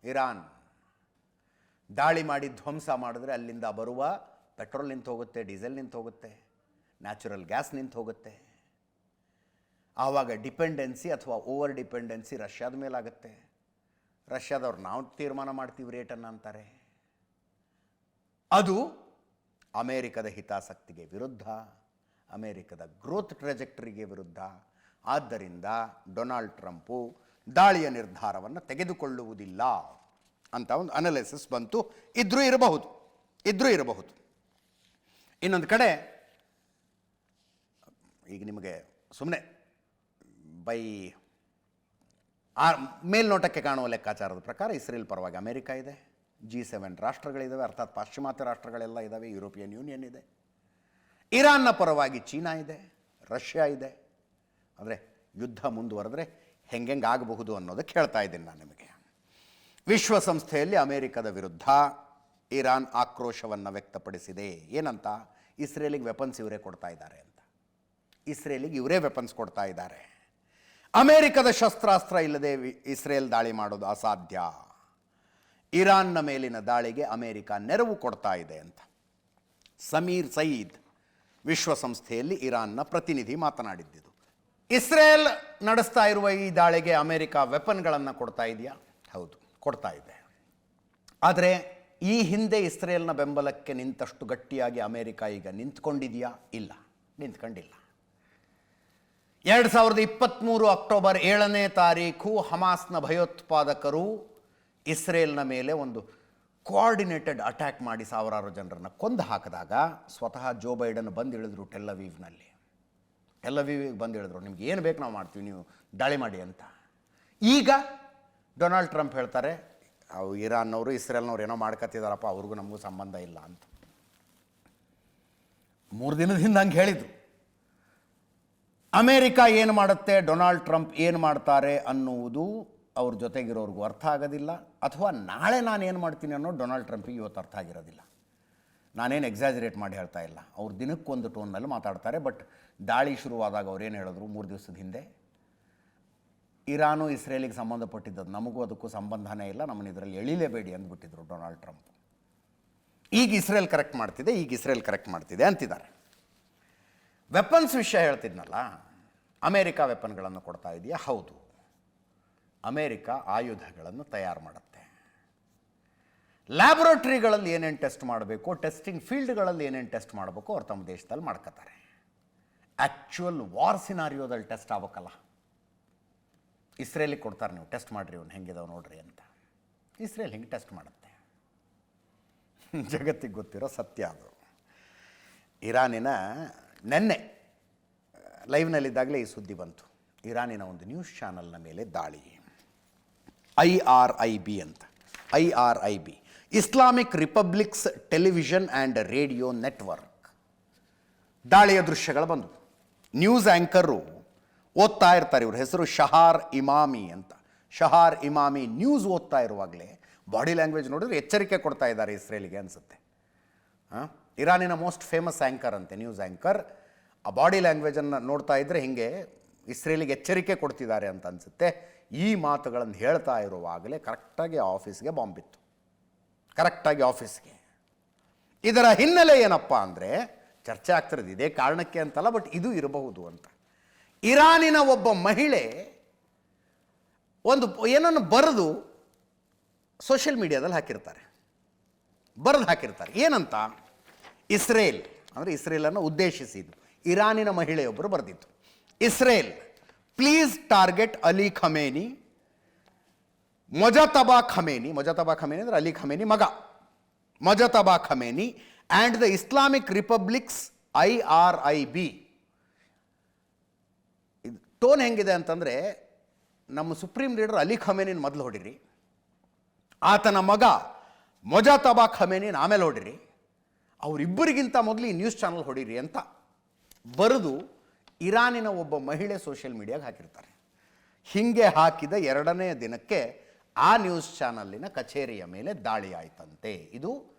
ಇರಾನ್. ದಾಳಿ ಮಾಡಿ ಧ್ವಂಸ ಮಾಡಿದ್ರೆ ಅಲ್ಲಿಂದ ಬರುವ ಪೆಟ್ರೋಲ್ ನಿಂತು ಹೋಗುತ್ತೆ, ಡೀಸೆಲ್ ನಿಂತು ಹೋಗುತ್ತೆ, ನ್ಯಾಚುರಲ್ ಗ್ಯಾಸ್ ನಿಂತು ಹೋಗುತ್ತೆ. ಆವಾಗ ಡಿಪೆಂಡೆನ್ಸಿ ಅಥವಾ ಓವರ್ ಡಿಪೆಂಡೆನ್ಸಿ ರಷ್ಯಾದ ಮೇಲಾಗುತ್ತೆ. ರಷ್ಯಾದವ್ರು ನಾವು ತೀರ್ಮಾನ ಮಾಡ್ತೀವಿ ರೇಟನ್ನು ಅಂತಾರೆ. ಅದು ಅಮೇರಿಕದ ಹಿತಾಸಕ್ತಿಗೆ ವಿರುದ್ಧ, ಅಮೇರಿಕದ ಗ್ರೋತ್ ಟ್ರೆಜೆಕ್ಟರಿಗೆ ವಿರುದ್ಧ. ಆದ್ದರಿಂದ ಡೊನಾಲ್ಡ್ ಟ್ರಂಪು ದಾಳಿಯ ನಿರ್ಧಾರವನ್ನು ತೆಗೆದುಕೊಳ್ಳುವುದಿಲ್ಲ ಅಂತ ಒಂದು ಅನಾಲಿಸಿಸ್ ಬಂತು. ಇದ್ರೂ ಇರಬಹುದು. ಇನ್ನೊಂದು ಕಡೆ ಈಗ ನಿಮಗೆ ಸುಮ್ಮನೆ ಮೇಲ್ನೋಟಕ್ಕೆ ಕಾಣುವ ಲೆಕ್ಕಾಚಾರದ ಪ್ರಕಾರ ಇಸ್ರೇಲ್ ಪರವಾಗಿ ಅಮೆರಿಕ ಇದೆ, G7 ರಾಷ್ಟ್ರಗಳಿದ್ದಾವೆ, ಅರ್ಥಾತ್ ಪಾಶ್ಚಿಮಾತ್ಯ ರಾಷ್ಟ್ರಗಳೆಲ್ಲ ಇದ್ದಾವೆ, ಯುರೋಪಿಯನ್ ಯೂನಿಯನ್ ಇದೆ, ಇರಾನ್ನ ಪರವಾಗಿ ಚೀನಾ ಇದೆ, ರಷ್ಯಾ ಇದೆ. ಅಂದರೆ ಯುದ್ಧ ಮುಂದುವರೆದ್ರೆ ಹೆಂಗೆ ಆಗಬಹುದು ಅನ್ನೋದಕ್ಕೆ ಹೇಳ್ತಾ ಇದ್ದೀನಿ ನಾನು ನಿಮಗೆ. ವಿಶ್ವಸಂಸ್ಥೆಯಲ್ಲಿ ಅಮೆರಿಕದ ವಿರುದ್ಧ ಇರಾನ್ ಆಕ್ರೋಶವನ್ನು ವ್ಯಕ್ತಪಡಿಸಿದೆ. ಏನಂತ? ಇಸ್ರೇಲಿಗೆ ವೆಪನ್ಸ್ ಇವರೇ ಕೊಡ್ತಾ ಇದ್ದಾರೆ ಅಂತ. ಇಸ್ರೇಲಿಗೆ ಇವರೇ ವೆಪನ್ಸ್ ಕೊಡ್ತಾ ಇದ್ದಾರೆ. ಅಮೆರಿಕದ ಶಸ್ತ್ರಾಸ್ತ್ರ ಇಲ್ಲದೆ ಇಸ್ರೇಲ್ ದಾಳಿ ಮಾಡೋದು ಅಸಾಧ್ಯ. ಇರಾನ್ನ ಮೇಲಿನ ದಾಳಿಗೆ ಅಮೆರಿಕ ನೆರವು ಕೊಡ್ತಾ ಇದೆ ಅಂತ ಸಮೀರ್ ಸಯೀದ್ ವಿಶ್ವಸಂಸ್ಥೆಯಲ್ಲಿ ಇರಾನ್ನ ಪ್ರತಿನಿಧಿ ಮಾತನಾಡಿದ್ದಿದ್ದು. ಇಸ್ರೇಲ್ ನಡೆಸ್ತಾ ಇರುವ ಈ ದಾಳಿಗೆ ಅಮೆರಿಕ ವೆಪನ್ಗಳನ್ನು ಕೊಡ್ತಾ ಇದೆಯಾ? ಹೌದು, ಕೊಡ್ತಾ ಇದೆ. ಆದರೆ ಈ ಹಿಂದೆ ಇಸ್ರೇಲ್ನ ಬೆಂಬಲಕ್ಕೆ ನಿಂತಷ್ಟು ಗಟ್ಟಿಯಾಗಿ ಅಮೆರಿಕ ಈಗ ನಿಂತ್ಕೊಂಡಿದೆಯಾ? ಇಲ್ಲ, ನಿಂತ್ಕೊಂಡಿಲ್ಲ. 2023 ಅಕ್ಟೋಬರ್ 7ನೇ ತಾರೀಕು ಹಮಾಸ್ನ ಭಯೋತ್ಪಾದಕರು ಇಸ್ರೇಲ್ನ ಮೇಲೆ ಒಂದು ಕೋಆರ್ಡಿನೇಟೆಡ್ ಅಟ್ಯಾಕ್ ಮಾಡಿ ಸಾವಿರಾರು ಜನರನ್ನು ಕೊಂದು ಹಾಕಿದಾಗ ಸ್ವತಃ ಜೋ ಬೈಡನ್ ಬಂದಿಳಿದ್ರು ಟೆಲ್ ಅವೀವಿಗೆ ಬಂದಿಳಿದ್ರು, ನಿಮ್ಗೆ ಏನು ಬೇಕು ನಾವು ಮಾಡ್ತೀವಿ, ನೀವು ದಾಳಿ ಮಾಡಿ ಅಂತ. ಈಗ ಡೊನಾಲ್ಡ್ ಟ್ರಂಪ್ ಹೇಳ್ತಾರೆ, ಅವು ಇರಾನ್ನವರು ಇಸ್ರೇಲ್ನವ್ರು ಏನೋ ಮಾಡ್ಕೊತಿದಾರಪ್ಪ, ಅವ್ರಿಗೂ ನಮಗೂ ಸಂಬಂಧ ಇಲ್ಲ ಅಂತ. 3 ದಿನದಿಂದ ಹಂಗೆ ಹೇಳಿದರು. ಅಮೇರಿಕ ಏನು ಮಾಡುತ್ತೆ, ಡೊನಾಲ್ಡ್ ಟ್ರಂಪ್ ಏನು ಮಾಡ್ತಾರೆ ಅನ್ನುವುದು ಅವ್ರ ಜೊತೆಗಿರೋರ್ಗೂ ಅರ್ಥ ಆಗೋದಿಲ್ಲ, ಅಥವಾ ನಾಳೆ ನಾನು ಏನು ಮಾಡ್ತೀನಿ ಅನ್ನೋ ಡೊನಾಲ್ಡ್ ಟ್ರಂಪಿಗೆ ಇವತ್ತು ಅರ್ಥ ಆಗಿರೋದಿಲ್ಲ. ನಾನೇನು ಎಕ್ಸಾಜರೇಟ್ ಮಾಡಿ ಹೇಳ್ತಾ ಇಲ್ಲ, ಅವ್ರು ದಿನಕ್ಕೊಂದು ಟೋನ್ನಲ್ಲಿ ಮಾತಾಡ್ತಾರೆ. ಬಟ್ ದಾಳಿ ಶುರುವಾದಾಗ ಅವ್ರೇನು ಹೇಳಿದ್ರು 3 ದಿವಸದ ಹಿಂದೆ, ಇರಾನು ಇಸ್ರೇಲಿಗೆ ಸಂಬಂಧಪಟ್ಟಿದ್ದದ್ದು, ನಮಗೂ ಅದಕ್ಕೂ ಸಂಬಂಧನೇ ಇಲ್ಲ, ನಮ್ಮನ್ನು ಇದರಲ್ಲಿ ಎಳಿಲೇಬೇಡಿ ಅಂದ್ಬಿಟ್ಟಿದ್ರು ಡೊನಾಲ್ಡ್ ಟ್ರಂಪ್. ಈಗ ಇಸ್ರೇಲ್ ಕರೆಕ್ಟ್ ಮಾಡ್ತಿದೆ ಅಂತಿದ್ದಾರೆ. ವೆಪನ್ಸ್ ವಿಷಯ ಹೇಳ್ತಿದ್ನಲ್ಲ, ಅಮೇರಿಕಾ ವೆಪನ್ಗಳನ್ನು ಕೊಡ್ತಾ ಇದೆಯಾ? ಹೌದು, ಅಮೇರಿಕ ಆಯುಧಗಳನ್ನು ತಯಾರು ಮಾಡುತ್ತೆ. ಲ್ಯಾಬೊರೇಟರಿಗಳಲ್ಲಿ ಏನೇನು ಟೆಸ್ಟ್ ಮಾಡಬೇಕು, ಟೆಸ್ಟಿಂಗ್ ಫೀಲ್ಡ್ಗಳಲ್ಲಿ ಏನೇನು ಟೆಸ್ಟ್ ಮಾಡಬೇಕು ಅವ್ರು ತಮ್ಮ ದೇಶದಲ್ಲಿ ಮಾಡ್ಕೋತಾರೆ. ಆ್ಯಕ್ಚುಯಲ್ ವಾರ್ ಸಿನಾರಿಯೋದಲ್ಲಿ ಟೆಸ್ಟ್ ಆಗ್ಬೇಕಲ್ಲ, ಇಸ್ರೇಲಿಗೆ ಕೊಡ್ತಾರೆ, ನೀವು ಟೆಸ್ಟ್ ಮಾಡಿರಿ, ಅವ್ನು ಹೆಂಗಿದಾವೆ ನೋಡ್ರಿ ಅಂತ. ಇಸ್ರೇಲ್ ಹೆಂಗೆ ಟೆಸ್ಟ್ ಮಾಡುತ್ತೆ? ಜಗತ್ತಿಗೆ ಗೊತ್ತಿರೋ ಸತ್ಯ ಅದು. ಇರಾನಿನ ನೆನ್ನೆ ಲೈವ್ನಲ್ಲಿದ್ದಾಗಲೇ ಈ ಸುದ್ದಿ ಬಂತು. ಇರಾನಿನ ಒಂದು ನ್ಯೂಸ್ ಚಾನಲ್ನ ಮೇಲೆ ದಾಳಿ, IRIB ಅಂತ, IRIB Islamic republics television and radio network. ದಾಳಿಯ ದೃಶ್ಯಗಳು ಬಂದು ನ್ಯೂಸ್ ಆ್ಯಂಕರು ಓದ್ತಾ ಇರ್ತಾರೆ, ಇವ್ರ ಹೆಸರು ಶಹಾರ್ ಇಮಾಮಿ ಅಂತ. ಶಹಾರ್ ಇಮಾಮಿ ನ್ಯೂಸ್ ಓದ್ತಾ ಇರುವಾಗಲೇ ಬಾಡಿ ಲ್ಯಾಂಗ್ವೇಜ್ ನೋಡಿದ್ರೆ ಎಚ್ಚರಿಕೆ ಕೊಡ್ತಾ ಇದ್ದಾರೆ ಇಸ್ರೇಲಿಗೆ ಅನಿಸುತ್ತೆ. ಇರಾನಿನ ಮೋಸ್ಟ್ ಫೇಮಸ್ ಆ್ಯಂಕರ್ ಅಂತೆ, ನ್ಯೂಸ್ ಆ್ಯಂಕರ್. ಆ ಬಾಡಿ ಲ್ಯಾಂಗ್ವೇಜನ್ನು ನೋಡ್ತಾ ಇದ್ದರೆ ಹೀಗೆ ಇಸ್ರೇಲಿಗೆ ಎಚ್ಚರಿಕೆ ಕೊಡ್ತಿದ್ದಾರೆ ಅಂತ ಅನಿಸುತ್ತೆ. ಈ ಮಾತುಗಳನ್ನು ಹೇಳ್ತಾ ಇರುವಾಗಲೇ ಕರೆಕ್ಟಾಗಿ ಆಫೀಸ್ಗೆ ಬಾಂಬ್ ಬಿತ್ತು, ಕರೆಕ್ಟಾಗಿ ಆಫೀಸ್ಗೆ. ಇದರ ಹಿನ್ನೆಲೆ ಏನಪ್ಪ ಅಂದರೆ, ಚರ್ಚೆ ಆಗ್ತಿರೋದು ಇದೇ ಕಾರಣಕ್ಕೆ ಅಂತಲ್ಲ, ಬಟ್ ಇದು ಇರಬಹುದು ಅಂತ. ಇರಾನಿನ ಒಬ್ಬ ಮಹಿಳೆ ಒಂದು ಏನನ್ನು ಬರೆದು ಸೋಷಿಯಲ್ ಮೀಡಿಯಾದಲ್ಲಿ ಹಾಕಿರ್ತಾರೆ, ಏನಂತ? ಇಸ್ರೇಲ್ ಅಂದರೆ ಇಸ್ರೇಲನ್ನು ಉದ್ದೇಶಿಸಿದ್ದು ಇರಾನಿನ ಮಹಿಳೆಯೊಬ್ಬರು ಬರೆದಿತ್ತು. Israel please target Ali Khamenei, Mojtaba Khamenei ಅಂದರೆ ಅಲಿ ಖಮೇನಿ ಮಗ, Mojtaba Khamenei and the Islamic republic's IRIB. Tone ಹೆಂಗಿದೆ ಅಂತಂದರೆ, ನಮ್ಮ ಸುಪ್ರೀಂ ಲೀಡರ್ ಅಲಿ ಖಮೇನಿನ ಮೊದಲು ಹೊಡಿರಿ, ಆತನ ಮಗ ಮೊಜತಬಾ ಖಮೇನಿನ ಆಮೇಲೆ ಹೊಡಿರಿ, ಅವರಿಬ್ಬರಿಗಿಂತ ಮೊದಲು ಈ ನ್ಯೂಸ್ ಚಾನಲ್ ಹೊಡೀರಿ ಅಂತ ಬರೆದು ಇರಾನಿನ ಒಬ್ಬ ಮಹಿಳೆ ಸೋಷಿಯಲ್ ಮೀಡಿಯಾಗೆ ಹಾಕಿರ್ತಾರೆ. ಹೀಗೆ ಹಾಕಿದ 2ನೇ ದಿನಕ್ಕೆ ಆ ನ್ಯೂಸ್ ಚಾನಲ್ಲಿನ ಕಚೇರಿಯ ಮೇಲೆ ದಾಳಿ ಆಯ್ತಂತೆ. ಇದು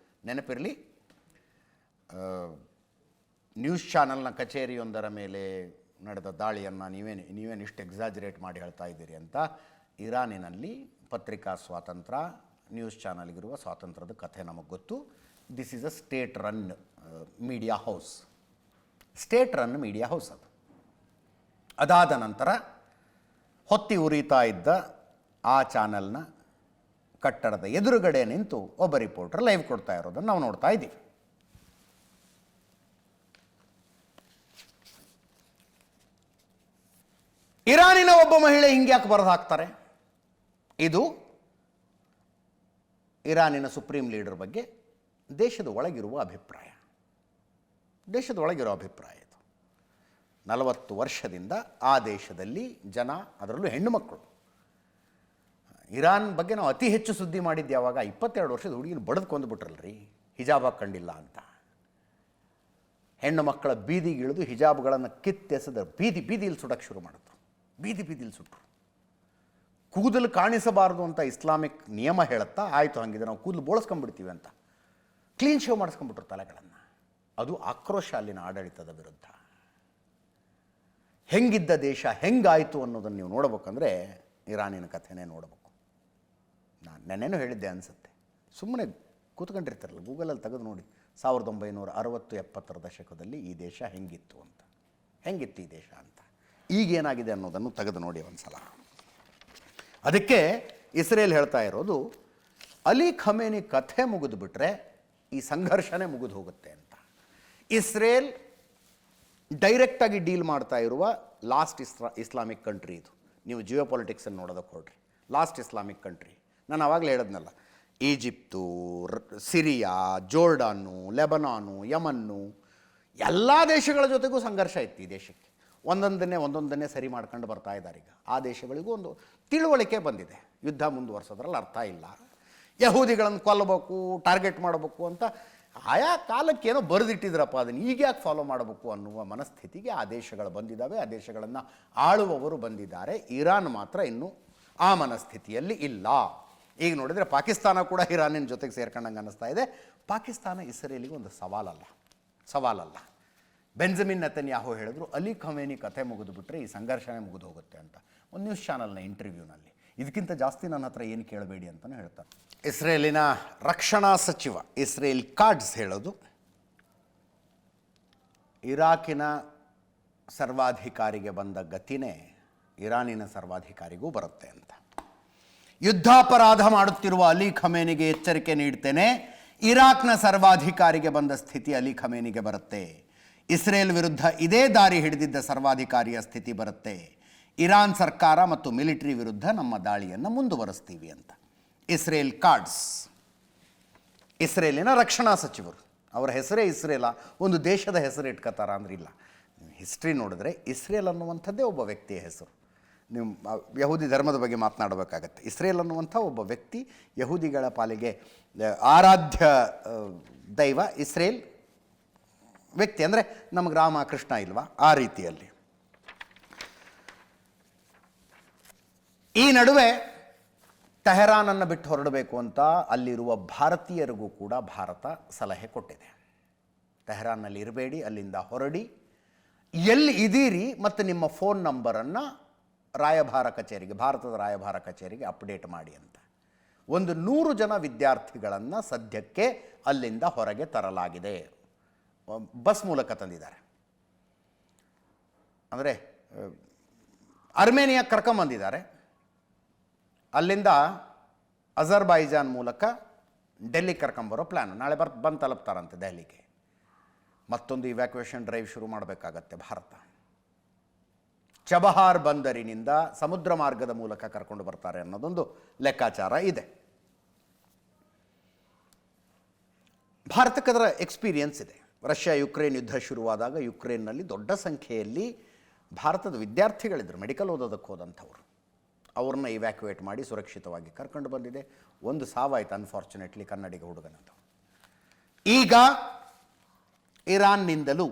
ನೆನಪಿರಲಿ, ನ್ಯೂಸ್ ಚಾನಲ್ನ ಕಚೇರಿಯೊಂದರ ಮೇಲೆ ನಡೆದ ದಾಳಿಯನ್ನು ನೀವೇನು ಇಷ್ಟು ಎಕ್ಸಾಜರೇಟ್ ಮಾಡಿ ಹೇಳ್ತಾ ಇದ್ದೀರಿ ಅಂತ. ಇರಾನಿನಲ್ಲಿ ಪತ್ರಿಕಾ ಸ್ವಾತಂತ್ರ್ಯ, ನ್ಯೂಸ್ ಚಾನಲ್ಗಿರುವ ಸ್ವಾತಂತ್ರ್ಯದ ಕಥೆ ನಮಗೆ ಗೊತ್ತು. This is a state run media house. State run media house ಅದು. ಅದಾದ ನಂತರ ಹೊತ್ತಿ ಉರಿತಾ ಇದ್ದ ಆ ಚಾನಲ್ನ ಕಟ್ಟಡದ ಎದುರುಗಡೆ ನಿಂತು ಒಬ್ಬ ರಿಪೋರ್ಟರ್ ಲೈವ್ ಕೊಡ್ತಾ ಇರೋದನ್ನು ನಾವು ನೋಡ್ತಾ ಇದ್ದೀವಿ. ಇರಾನಿನ ಒಬ್ಬ ಮಹಿಳೆ ಹಿಂಗ್ಯಾಕೆ ಬರೆದು ಹಾಕ್ತಾರೆ? ಇದು ಇರಾನಿನ ಸುಪ್ರೀಂ ಲೀಡರ್ ಬಗ್ಗೆ ದೇಶದ ಒಳಗಿರುವ ಅಭಿಪ್ರಾಯ. ದೇಶದ ಒಳಗಿರೋ ಅಭಿಪ್ರಾಯ ಇದು. 40 ವರ್ಷದಿಂದ ಆ ದೇಶದಲ್ಲಿ ಜನ, ಅದರಲ್ಲೂ ಹೆಣ್ಣು ಮಕ್ಕಳು, ಇರಾನ್ ಬಗ್ಗೆ ನಾವು ಅತಿ ಹೆಚ್ಚು ಸುದ್ದಿ ಮಾಡಿದ್ದು ಯಾವಾಗ? 22 ವರ್ಷದ ಹುಡುಗಿನ ಬಡ್ದು ಕೊಂದುಬಿಟ್ರಲ್ರಿ, ಹಿಜಾಬ್ ಹಾಕ್ಕೊಂಡಿಲ್ಲ ಅಂತ. ಹೆಣ್ಣು ಮಕ್ಕಳ ಬೀದಿಗಿಳಿದು ಹಿಜಾಬ್ಗಳನ್ನು ಕಿತ್ತೆಸೆದ ಬೀದಿಲಿ ಸುಡಕ್ಕೆ ಶುರು ಮಾಡಿದ್ರು. ಬೀದಿಲಿ ಸುಟ್ಟರು. ಕೂದಲು ಕಾಣಿಸಬಾರ್ದು ಅಂತ ಇಸ್ಲಾಮಿಕ್ ನಿಯಮ ಹೇಳುತ್ತಾ, ಆಯಿತು ಹಾಗಿದ್ರೆ ನಾವು ಕೂದಲು ಬೋಳಿಸ್ಕೊಂಡ್ಬಿಡ್ತೀವಿ ಅಂತ ಕ್ಲೀನ್ ಶೇವ್ ಮಾಡಿಸ್ಕೊಂಡ್ಬಿಟ್ರು ತಲೆಗಳನ್ನು. ಅದು ಆಕ್ರೋಶ ಅಲ್ಲಿನ ಆಡಳಿತದ ವಿರುದ್ಧ. ಹೆಂಗಿದ್ದ ದೇಶ ಹೆಂಗಾಯಿತು ಅನ್ನೋದನ್ನು ನೀವು ನೋಡ್ಬೇಕಂದ್ರೆ ಇರಾನಿನ ಕಥೆನೇ ನೋಡಬೇಕು. ನಾನು ನೆನ್ನೆನೂ ಹೇಳಿದ್ದೆ ಅನಿಸುತ್ತೆ. ಸುಮ್ಮನೆ ಕೂತ್ಕೊಂಡಿರ್ತಾರಲ್ಲ, ಗೂಗಲಲ್ಲಿ ತೆಗೆದು ನೋಡಿ 1960-70 ದಶಕದಲ್ಲಿ ಈ ದೇಶ ಹೆಂಗಿತ್ತು ಅಂತ. ಹೆಂಗಿತ್ತು ಈ ದೇಶ ಅಂತ, ಈಗೇನಾಗಿದೆ ಅನ್ನೋದನ್ನು ತೆಗೆದು ನೋಡಿ ಒಂದು ಸಲ. ಅದಕ್ಕೆ ಇಸ್ರೇಲ್ ಹೇಳ್ತಾ ಇರೋದು, ಅಲಿ ಖಮೇನಿ ಕಥೆ ಮುಗಿದು ಬಿಟ್ಟರೆ ಈ ಸಂಘರ್ಷನೇ ಮುಗಿದು ಹೋಗುತ್ತೆ ಅಂತ. ಇಸ್ರೇಲ್ ಡೈರೆಕ್ಟಾಗಿ ಡೀಲ್ ಮಾಡ್ತಾ ಇರುವ ಲಾಸ್ಟ್ ಇಸ್ಲಾಮಿಕ್ ಕಂಟ್ರಿ ಇದು. ನೀವು ಜಿಯೋ ಪೊಲಿಟಿಕ್ಸನ್ನು ನೋಡೋದಕ್ಕೆ ಹೊರಡ್ರಿ. ಲಾಸ್ಟ್ ಇಸ್ಲಾಮಿಕ್ ಕಂಟ್ರಿ ನಾನು ಆವಾಗಲೇ ಹೇಳಿದ್ನಲ್ಲ, ಈಜಿಪ್ತು, ಸಿರಿಯಾ, ಜೋರ್ಡಾನು, ಲೆಬನಾನು, ಯಮನ್ನು, ಎಲ್ಲ ದೇಶಗಳ ಜೊತೆಗೂ ಸಂಘರ್ಷ ಇತ್ತು ಈ ದೇಶಕ್ಕೆ. ಒಂದೊಂದನ್ನೇ ಸರಿ ಮಾಡ್ಕೊಂಡು ಬರ್ತಾ ಇದ್ದಾರೆ. ಈಗ ಆ ದೇಶಗಳಿಗೂ ಒಂದು ತಿಳುವಳಿಕೆ ಬಂದಿದೆ, ಯುದ್ಧ ಮುಂದುವರ್ಸೋದ್ರಲ್ಲಿ ಅರ್ಥ ಇಲ್ಲ, ಯಹೂದಿಗಳನ್ನು ಕೊಲ್ಲಬೇಕು, ಟಾರ್ಗೆಟ್ ಮಾಡಬೇಕು ಅಂತ ಆಯಾ ಕಾಲಕ್ಕೆ ಏನೋ ಬರೆದಿಟ್ಟಿದ್ರಪ್ಪ, ಅದನ್ನು ಈಗ ಯಾಕೆ ಫಾಲೋ ಮಾಡಬೇಕು ಅನ್ನುವ ಮನಸ್ಥಿತಿಗೆ ಆ ದೇಶಗಳು ಬಂದಿದ್ದಾವೆ. ಆ ದೇಶಗಳನ್ನು ಆಳುವವರು ಬಂದಿದ್ದಾರೆ. ಇರಾನ್ ಮಾತ್ರ ಇನ್ನೂ ಆ ಮನಸ್ಥಿತಿಯಲ್ಲಿ ಇಲ್ಲ. ಈಗ ನೋಡಿದರೆ ಪಾಕಿಸ್ತಾನ ಕೂಡ ಇರಾನಿನ ಜೊತೆಗೆ ಸೇರ್ಕೊಂಡಂಗೆ ಅನ್ನಿಸ್ತಾ ಇದೆ. ಪಾಕಿಸ್ತಾನ ಇಸ್ರೇಲಿಗೆ ಒಂದು ಸವಾಲಲ್ಲ. ಬೆಂಜಮಿನ್ ನೆತನ್ಯಾಹು ಹೇಳಿದ್ರು, ಅಲಿ ಖಮೇನಿ ಕಥೆ ಮುಗಿದು ಬಿಟ್ಟರೆ ಈ ಸಂಘರ್ಷನೇ ಮುಗಿದು ಹೋಗುತ್ತೆ ಅಂತ ಒಂದು ನ್ಯೂಸ್ ಚಾನಲ್ನ ಇಂಟರ್ವ್ಯೂನಲ್ಲಿ. ಇದಕ್ಕಿಂತ ಜಾಸ್ತಿ ನನ್ನ ಹತ್ರ ಏನು ಕೇಳಬೇಡಿ ಅಂತಲೇ ಹೇಳ್ತಾರೆ. ಇಸ್ರೇಲಿನ ರಕ್ಷಣಾ ಸಚಿವ ಇಸ್ರೇಲ್ ಕಾಟ್ಸ್ ಹೇಳೋದು, ಇರಾಕಿನ ಸರ್ವಾಧಿಕಾರಿಗೆ ಬಂದ ಗತಿನೇ ಇರಾನಿನ ಸರ್ವಾಧಿಕಾರಿಗೂ ಬರುತ್ತೆ ಅಂತ. ಯುದ್ಧಾಪರಾಧ ಮಾಡುತ್ತಿರುವ ಅಲಿ ಖಮೇನಿಗೆ ಎಚ್ಚರಿಕೆ ನೀಡ್ತೇನೆ, ಇರಾಕ್ನ ಸರ್ವಾಧಿಕಾರಿಗೆ ಬಂದ ಸ್ಥಿತಿ ಅಲಿ ಖಮೇನಿಗೆ ಬರುತ್ತೆ. ಇಸ್ರೇಲ್ ವಿರುದ್ಧ ಇದೇ ದಾರಿ ಹಿಡಿದಿದ್ದ ಸರ್ವಾಧಿಕಾರಿಯ ಸ್ಥಿತಿ ಬರುತ್ತೆ. ಇರಾನ್ ಸರ್ಕಾರ ಮತ್ತು ಮಿಲಿಟರಿ ವಿರುದ್ಧ ನಮ್ಮ ದಾಳಿಯನ್ನು ಮುಂದುವರಿಸ್ತೀವಿ ಅಂತ ಇಸ್ರೇಲ್ ಕಾಟ್ಸ್, ಇಸ್ರೇಲಿನ ರಕ್ಷಣಾ ಸಚಿವರು. ಅವರ ಹೆಸರೇ ಇಸ್ರೇಲ, ಒಂದು ದೇಶದ ಹೆಸರು ಇಟ್ಕೋತಾರ ಅಂದ್ರೆ ಇಲ್ಲ. ಹಿಸ್ಟ್ರಿ ನೋಡಿದ್ರೆ ಇಸ್ರೇಲ್ ಅನ್ನುವಂಥದ್ದೇ ಒಬ್ಬ ವ್ಯಕ್ತಿಯ ಹೆಸರು. ನೀವು ಯಹೂದಿ ಧರ್ಮದ ಬಗ್ಗೆ ಮಾತನಾಡಬೇಕಾಗತ್ತೆ. ಇಸ್ರೇಲ್ ಅನ್ನುವಂಥ ಒಬ್ಬ ವ್ಯಕ್ತಿ, ಯಹೂದಿಗಳ ಪಾಲಿಗೆ ಆರಾಧ್ಯ ದೈವ ಇಸ್ರೇಲ್ ವ್ಯಕ್ತಿ. ಅಂದರೆ ನಮಗೆ ರಾಮ ಕೃಷ್ಣ ಇಲ್ವಾ, ಆ ರೀತಿಯಲ್ಲಿ. ಈ ನಡುವೆ ತೆಹರಾನನ್ನು ಬಿಟ್ಟು ಹೊರಡಬೇಕು ಅಂತ ಅಲ್ಲಿರುವ ಭಾರತೀಯರಿಗೂ ಕೂಡ ಭಾರತ ಸಲಹೆ ಕೊಟ್ಟಿದೆ. ತೆಹರಾನ್ನಲ್ಲಿ ಇರಬೇಡಿ, ಅಲ್ಲಿಂದ ಹೊರಡಿ, ಎಲ್ಲಿ ಇದೀರಿ ಮತ್ತು ನಿಮ್ಮ ಫೋನ್ ನಂಬರನ್ನು ರಾಯಭಾರ ಕಚೇರಿಗೆ, ಭಾರತದ ರಾಯಭಾರ ಕಚೇರಿಗೆ ಅಪ್ಡೇಟ್ ಮಾಡಿ ಅಂತ. 100 ಜನ ವಿದ್ಯಾರ್ಥಿಗಳನ್ನು ಸದ್ಯಕ್ಕೆ ಅಲ್ಲಿಂದ ಹೊರಗೆ ತರಲಾಗಿದೆ. ಬಸ್ ಮೂಲಕ ತಂದಿದ್ದಾರೆ. ಅಂದರೆ ಅರ್ಮೇನಿಯಾ ಕರ್ಕೊಂಬಂದಿದ್ದಾರೆ. ಅಲ್ಲಿಂದ ಅಜರ್ಬೈಜಾನ್ ಮೂಲಕ ಡೆಲ್ಲಿ ಕರ್ಕೊಂಬರೋ ಪ್ಲ್ಯಾನ್. ನಾಳೆ ಬಂದು ತಲುಪ್ತಾರಂತೆ ದೆಹಲಿಗೆ. ಮತ್ತೊಂದು ಇವ್ಯಾಕ್ಯುಯೇಷನ್ ಡ್ರೈವ್ ಶುರು ಮಾಡಬೇಕಾಗತ್ತೆ ಭಾರತ. ಚಬಹಾರ್ ಬಂದರಿನಿಂದ ಸಮುದ್ರ ಮಾರ್ಗದ ಮೂಲಕ ಕರ್ಕೊಂಡು ಬರ್ತಾರೆ ಅನ್ನೋದೊಂದು ಲೆಕ್ಕಾಚಾರ ಇದೆ. ಭಾರತಕ್ಕೆ ಅದರ ಎಕ್ಸ್ಪೀರಿಯನ್ಸ್ ಇದೆ. ರಷ್ಯಾ ಯುಕ್ರೇನ್ ಯುದ್ಧ ಶುರುವಾದಾಗ ಯುಕ್ರೇನ್ನಲ್ಲಿ ದೊಡ್ಡ ಸಂಖ್ಯೆಯಲ್ಲಿ ಭಾರತದ ವಿದ್ಯಾರ್ಥಿಗಳಿದ್ದರು, ಮೆಡಿಕಲ್ ಓದೋದಕ್ಕೆ ಹೋದಂಥವ್ರು. ಅವ್ರನ್ನ ಇವ್ಯಾಕ್ಯುವೇಟ್ ಮಾಡಿ ಸುರಕ್ಷಿತವಾಗಿ ಕರ್ಕೊಂಡು ಬಂದಿದೆ. ಒಂದು ಸಾವಾಯಿತು ಅನ್ಫಾರ್ಚುನೇಟ್ಲಿ, ಕನ್ನಡಿಗ ಹುಡುಗನಂತ. ಈಗ ಇರಾನ್ನಿಂದಲೂ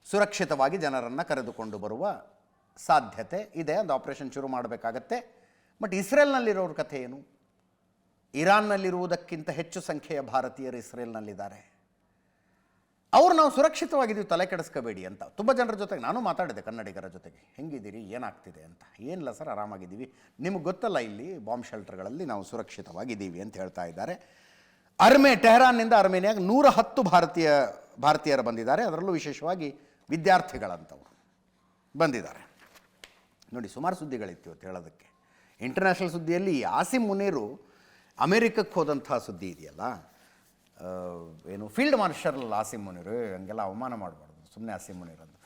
ಸುರಕ್ಷಿತವಾಗಿ ಜನರನ್ನು ಕರೆದುಕೊಂಡು ಬರುವ ಸಾಧ್ಯತೆ ಇದೆ. ಒಂದು ಆಪರೇಷನ್ ಶುರು ಮಾಡಬೇಕಾಗತ್ತೆ. ಬಟ್ ಇಸ್ರೇಲ್ನಲ್ಲಿರೋರ ಕಥೆ ಏನು? ಇರಾನ್ನಲ್ಲಿರುವುದಕ್ಕಿಂತ ಹೆಚ್ಚು ಸಂಖ್ಯೆಯ ಭಾರತೀಯರು ಇಸ್ರೇಲ್ನಲ್ಲಿದ್ದಾರೆ. ಅವ್ರನ್ನ ನಾವು ಸುರಕ್ಷಿತವಾಗಿದ್ದೀವಿ, ತಲೆ ಕೆಡಿಸ್ಕೋಬೇಡಿ ಅಂತ. ತುಂಬ ಜನರ ಜೊತೆಗೆ ನಾನು ಮಾತಾಡಿದೆ, ಕನ್ನಡಿಗರ ಜೊತೆಗೆ, ಹೆಂಗಿದ್ದೀರಿ, ಏನಾಗ್ತಿದೆ ಅಂತ. ಏನಿಲ್ಲ ಸರ್, ಆರಾಮಾಗಿದ್ದೀವಿ, ನಿಮಗೆ ಗೊತ್ತಲ್ಲ ಇಲ್ಲಿ ಬಾಂಬ್ ಶೆಲ್ಟರ್ಗಳಲ್ಲಿ ನಾವು ಸುರಕ್ಷಿತವಾಗಿದ್ದೀವಿ ಅಂತ ಹೇಳ್ತಾ ಇದ್ದಾರೆ. ಟೆಹರಾನ್ನಿಂದ ಅರ್ಮೇನಿಯಾಗೆ 110 ಭಾರತೀಯರು ಬಂದಿದ್ದಾರೆ, ಅದರಲ್ಲೂ ವಿಶೇಷವಾಗಿ ವಿದ್ಯಾರ್ಥಿಗಳಂಥವ್ರು ಬಂದಿದ್ದಾರೆ. ನೋಡಿ, ಸುಮಾರು ಸುದ್ದಿಗಳಿತ್ತು ಇವತ್ತು ಹೇಳೋದಕ್ಕೆ. ಇಂಟರ್ನ್ಯಾಷನಲ್ ಸುದ್ದಿಯಲ್ಲಿ ಆಸಿಮ್ ಮುನೀರು ಅಮೇರಿಕಕ್ಕೆ ಹೋದಂಥ ಸುದ್ದಿ ಇದೆಯಲ್ಲ, ಏನು ಫೀಲ್ಡ್ ಮಾರ್ಷಲ್ ಆಸಿಮ್ ಮುನೀರು, ಹಂಗೆಲ್ಲ ಅವಮಾನ ಮಾಡಬಾರ್ದು, ಸುಮ್ಮನೆ ಆಸಿಮ್ ಮುನೀರ್ ಅಂತ.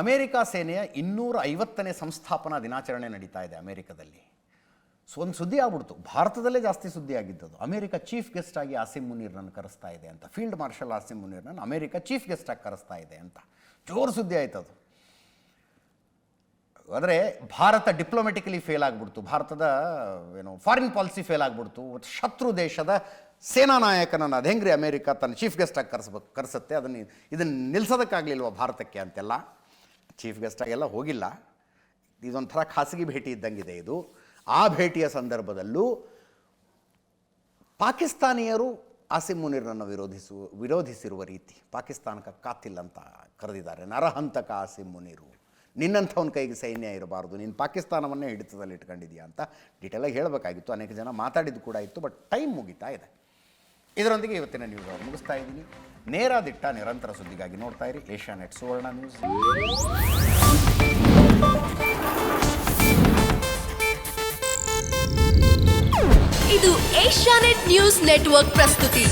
ಅಮೇರಿಕಾ ಸೇನೆಯ 250ನೇ ಸಂಸ್ಥಾಪನಾ ದಿನಾಚರಣೆ ನಡೀತಾ ಇದೆ ಅಮೇರಿಕದಲ್ಲಿ. ಸೊ ಒಂದು ಸುದ್ದಿ ಆಗ್ಬಿಡ್ತು, ಭಾರತದಲ್ಲೇ ಜಾಸ್ತಿ ಸುದ್ದಿ ಆಗಿದ್ದದು. ಅಮೇರಿಕ ಚೀಫ್ ಗೆಸ್ಟ್ ಆಗಿ ಆಸಿಮ್ ಮುನೀರ್ನನ್ನು ಕರೆಸ್ತಾ ಇದೆ ಅಂತ, ಫೀಲ್ಡ್ ಮಾರ್ಷಲ್ ಆಸಿಮ್ ಮುನೀರ್ನನ್ನು ಅಮೇರಿಕ ಚೀಫ್ ಗೆಸ್ಟ್ ಆಗಿ ಕರೆಸ್ತಾ ಇದೆ ಅಂತ ಜೋರು ಸುದ್ದಿ ಆಯ್ತದು. ಆದರೆ ಭಾರತ ಡಿಪ್ಲೊಮೆಟಿಕಲಿ ಫೇಲ್ ಆಗಿಬಿಡ್ತು, ಭಾರತದ ಫಾರಿನ್ ಪಾಲಿಸಿ ಫೇಲ್ ಆಗಿಬಿಡ್ತು. ಶತ್ರು ದೇಶದ ಸೇನಾ ನಾಯಕನನ್ನು ಅದು ಹೆಂಗ್ರಿ ಅಮೇರಿಕ ತನ್ನ ಚೀಫ್ ಗೆಸ್ಟಾಗಿ ಕರೆಸುತ್ತೆ, ಇದನ್ನು ನಿಲ್ಲಿಸೋದಕ್ಕಾಗಲಿಲ್ವ ಭಾರತಕ್ಕೆ ಅಂತೆಲ್ಲ. ಚೀಫ್ ಗೆಸ್ಟಾಗೆಲ್ಲ ಹೋಗಿಲ್ಲ, ಇದೊಂಥರ ಖಾಸಗಿ ಭೇಟಿ ಇದ್ದಂಗಿದೆ ಇದು. ಆ ಭೇಟಿಯ ಸಂದರ್ಭದಲ್ಲೂ ಪಾಕಿಸ್ತಾನಿಯರು ಆಸಿಮ್ ಮುನೀರ್ನನ್ನು ವಿರೋಧಿಸಿರುವ ರೀತಿ, ಪಾಕಿಸ್ತಾನಕ್ಕೆ ಕಾತಿಲ್ಲ ಅಂತ ಕರೆದಿದ್ದಾರೆ. ನರಹಂತಕ ಆಸಿಮ್ ಮುನೀರು, ನಿನ್ನಂಥವನ ಕೈಗೆ ಸೈನ್ಯ ಇರಬಾರ್ದು, ನೀನು ಪಾಕಿಸ್ತಾನವನ್ನೇ ಹಿಡಿತದಲ್ಲಿ ಇಟ್ಕೊಂಡಿದೆಯಾ ಅಂತ ಡೀಟೇಲಾಗಿ ಹೇಳಬೇಕಾಗಿತ್ತು. ಅನೇಕ ಜನ ಮಾತಾಡಿದ್ದು ಕೂಡ ಇತ್ತು, ಬಟ್ ಟೈಮ್ ಮುಗಿತಾ ಇದೆ. ಇದರೊಂದಿಗೆ ಇವತ್ತಿನ ನ್ಯೂಸ್ ಅವರು ಮುಗಿಸ್ತಾ ಇದ್ದೀನಿ. ನೇರ ದಿಟ್ಟ ನಿರಂತರ ಸುದ್ದಿಗಾಗಿ ನೋಡ್ತಾ ಇರಿ ಏಷ್ಯಾನೆಟ್ ಸುವರ್ಣ ನ್ಯೂಸ್. ಇದು ಏಷ್ಯಾನೆಟ್ ನ್ಯೂಸ್ ನೆಟ್ವರ್ಕ್ ಪ್ರಸ್ತುತಿ.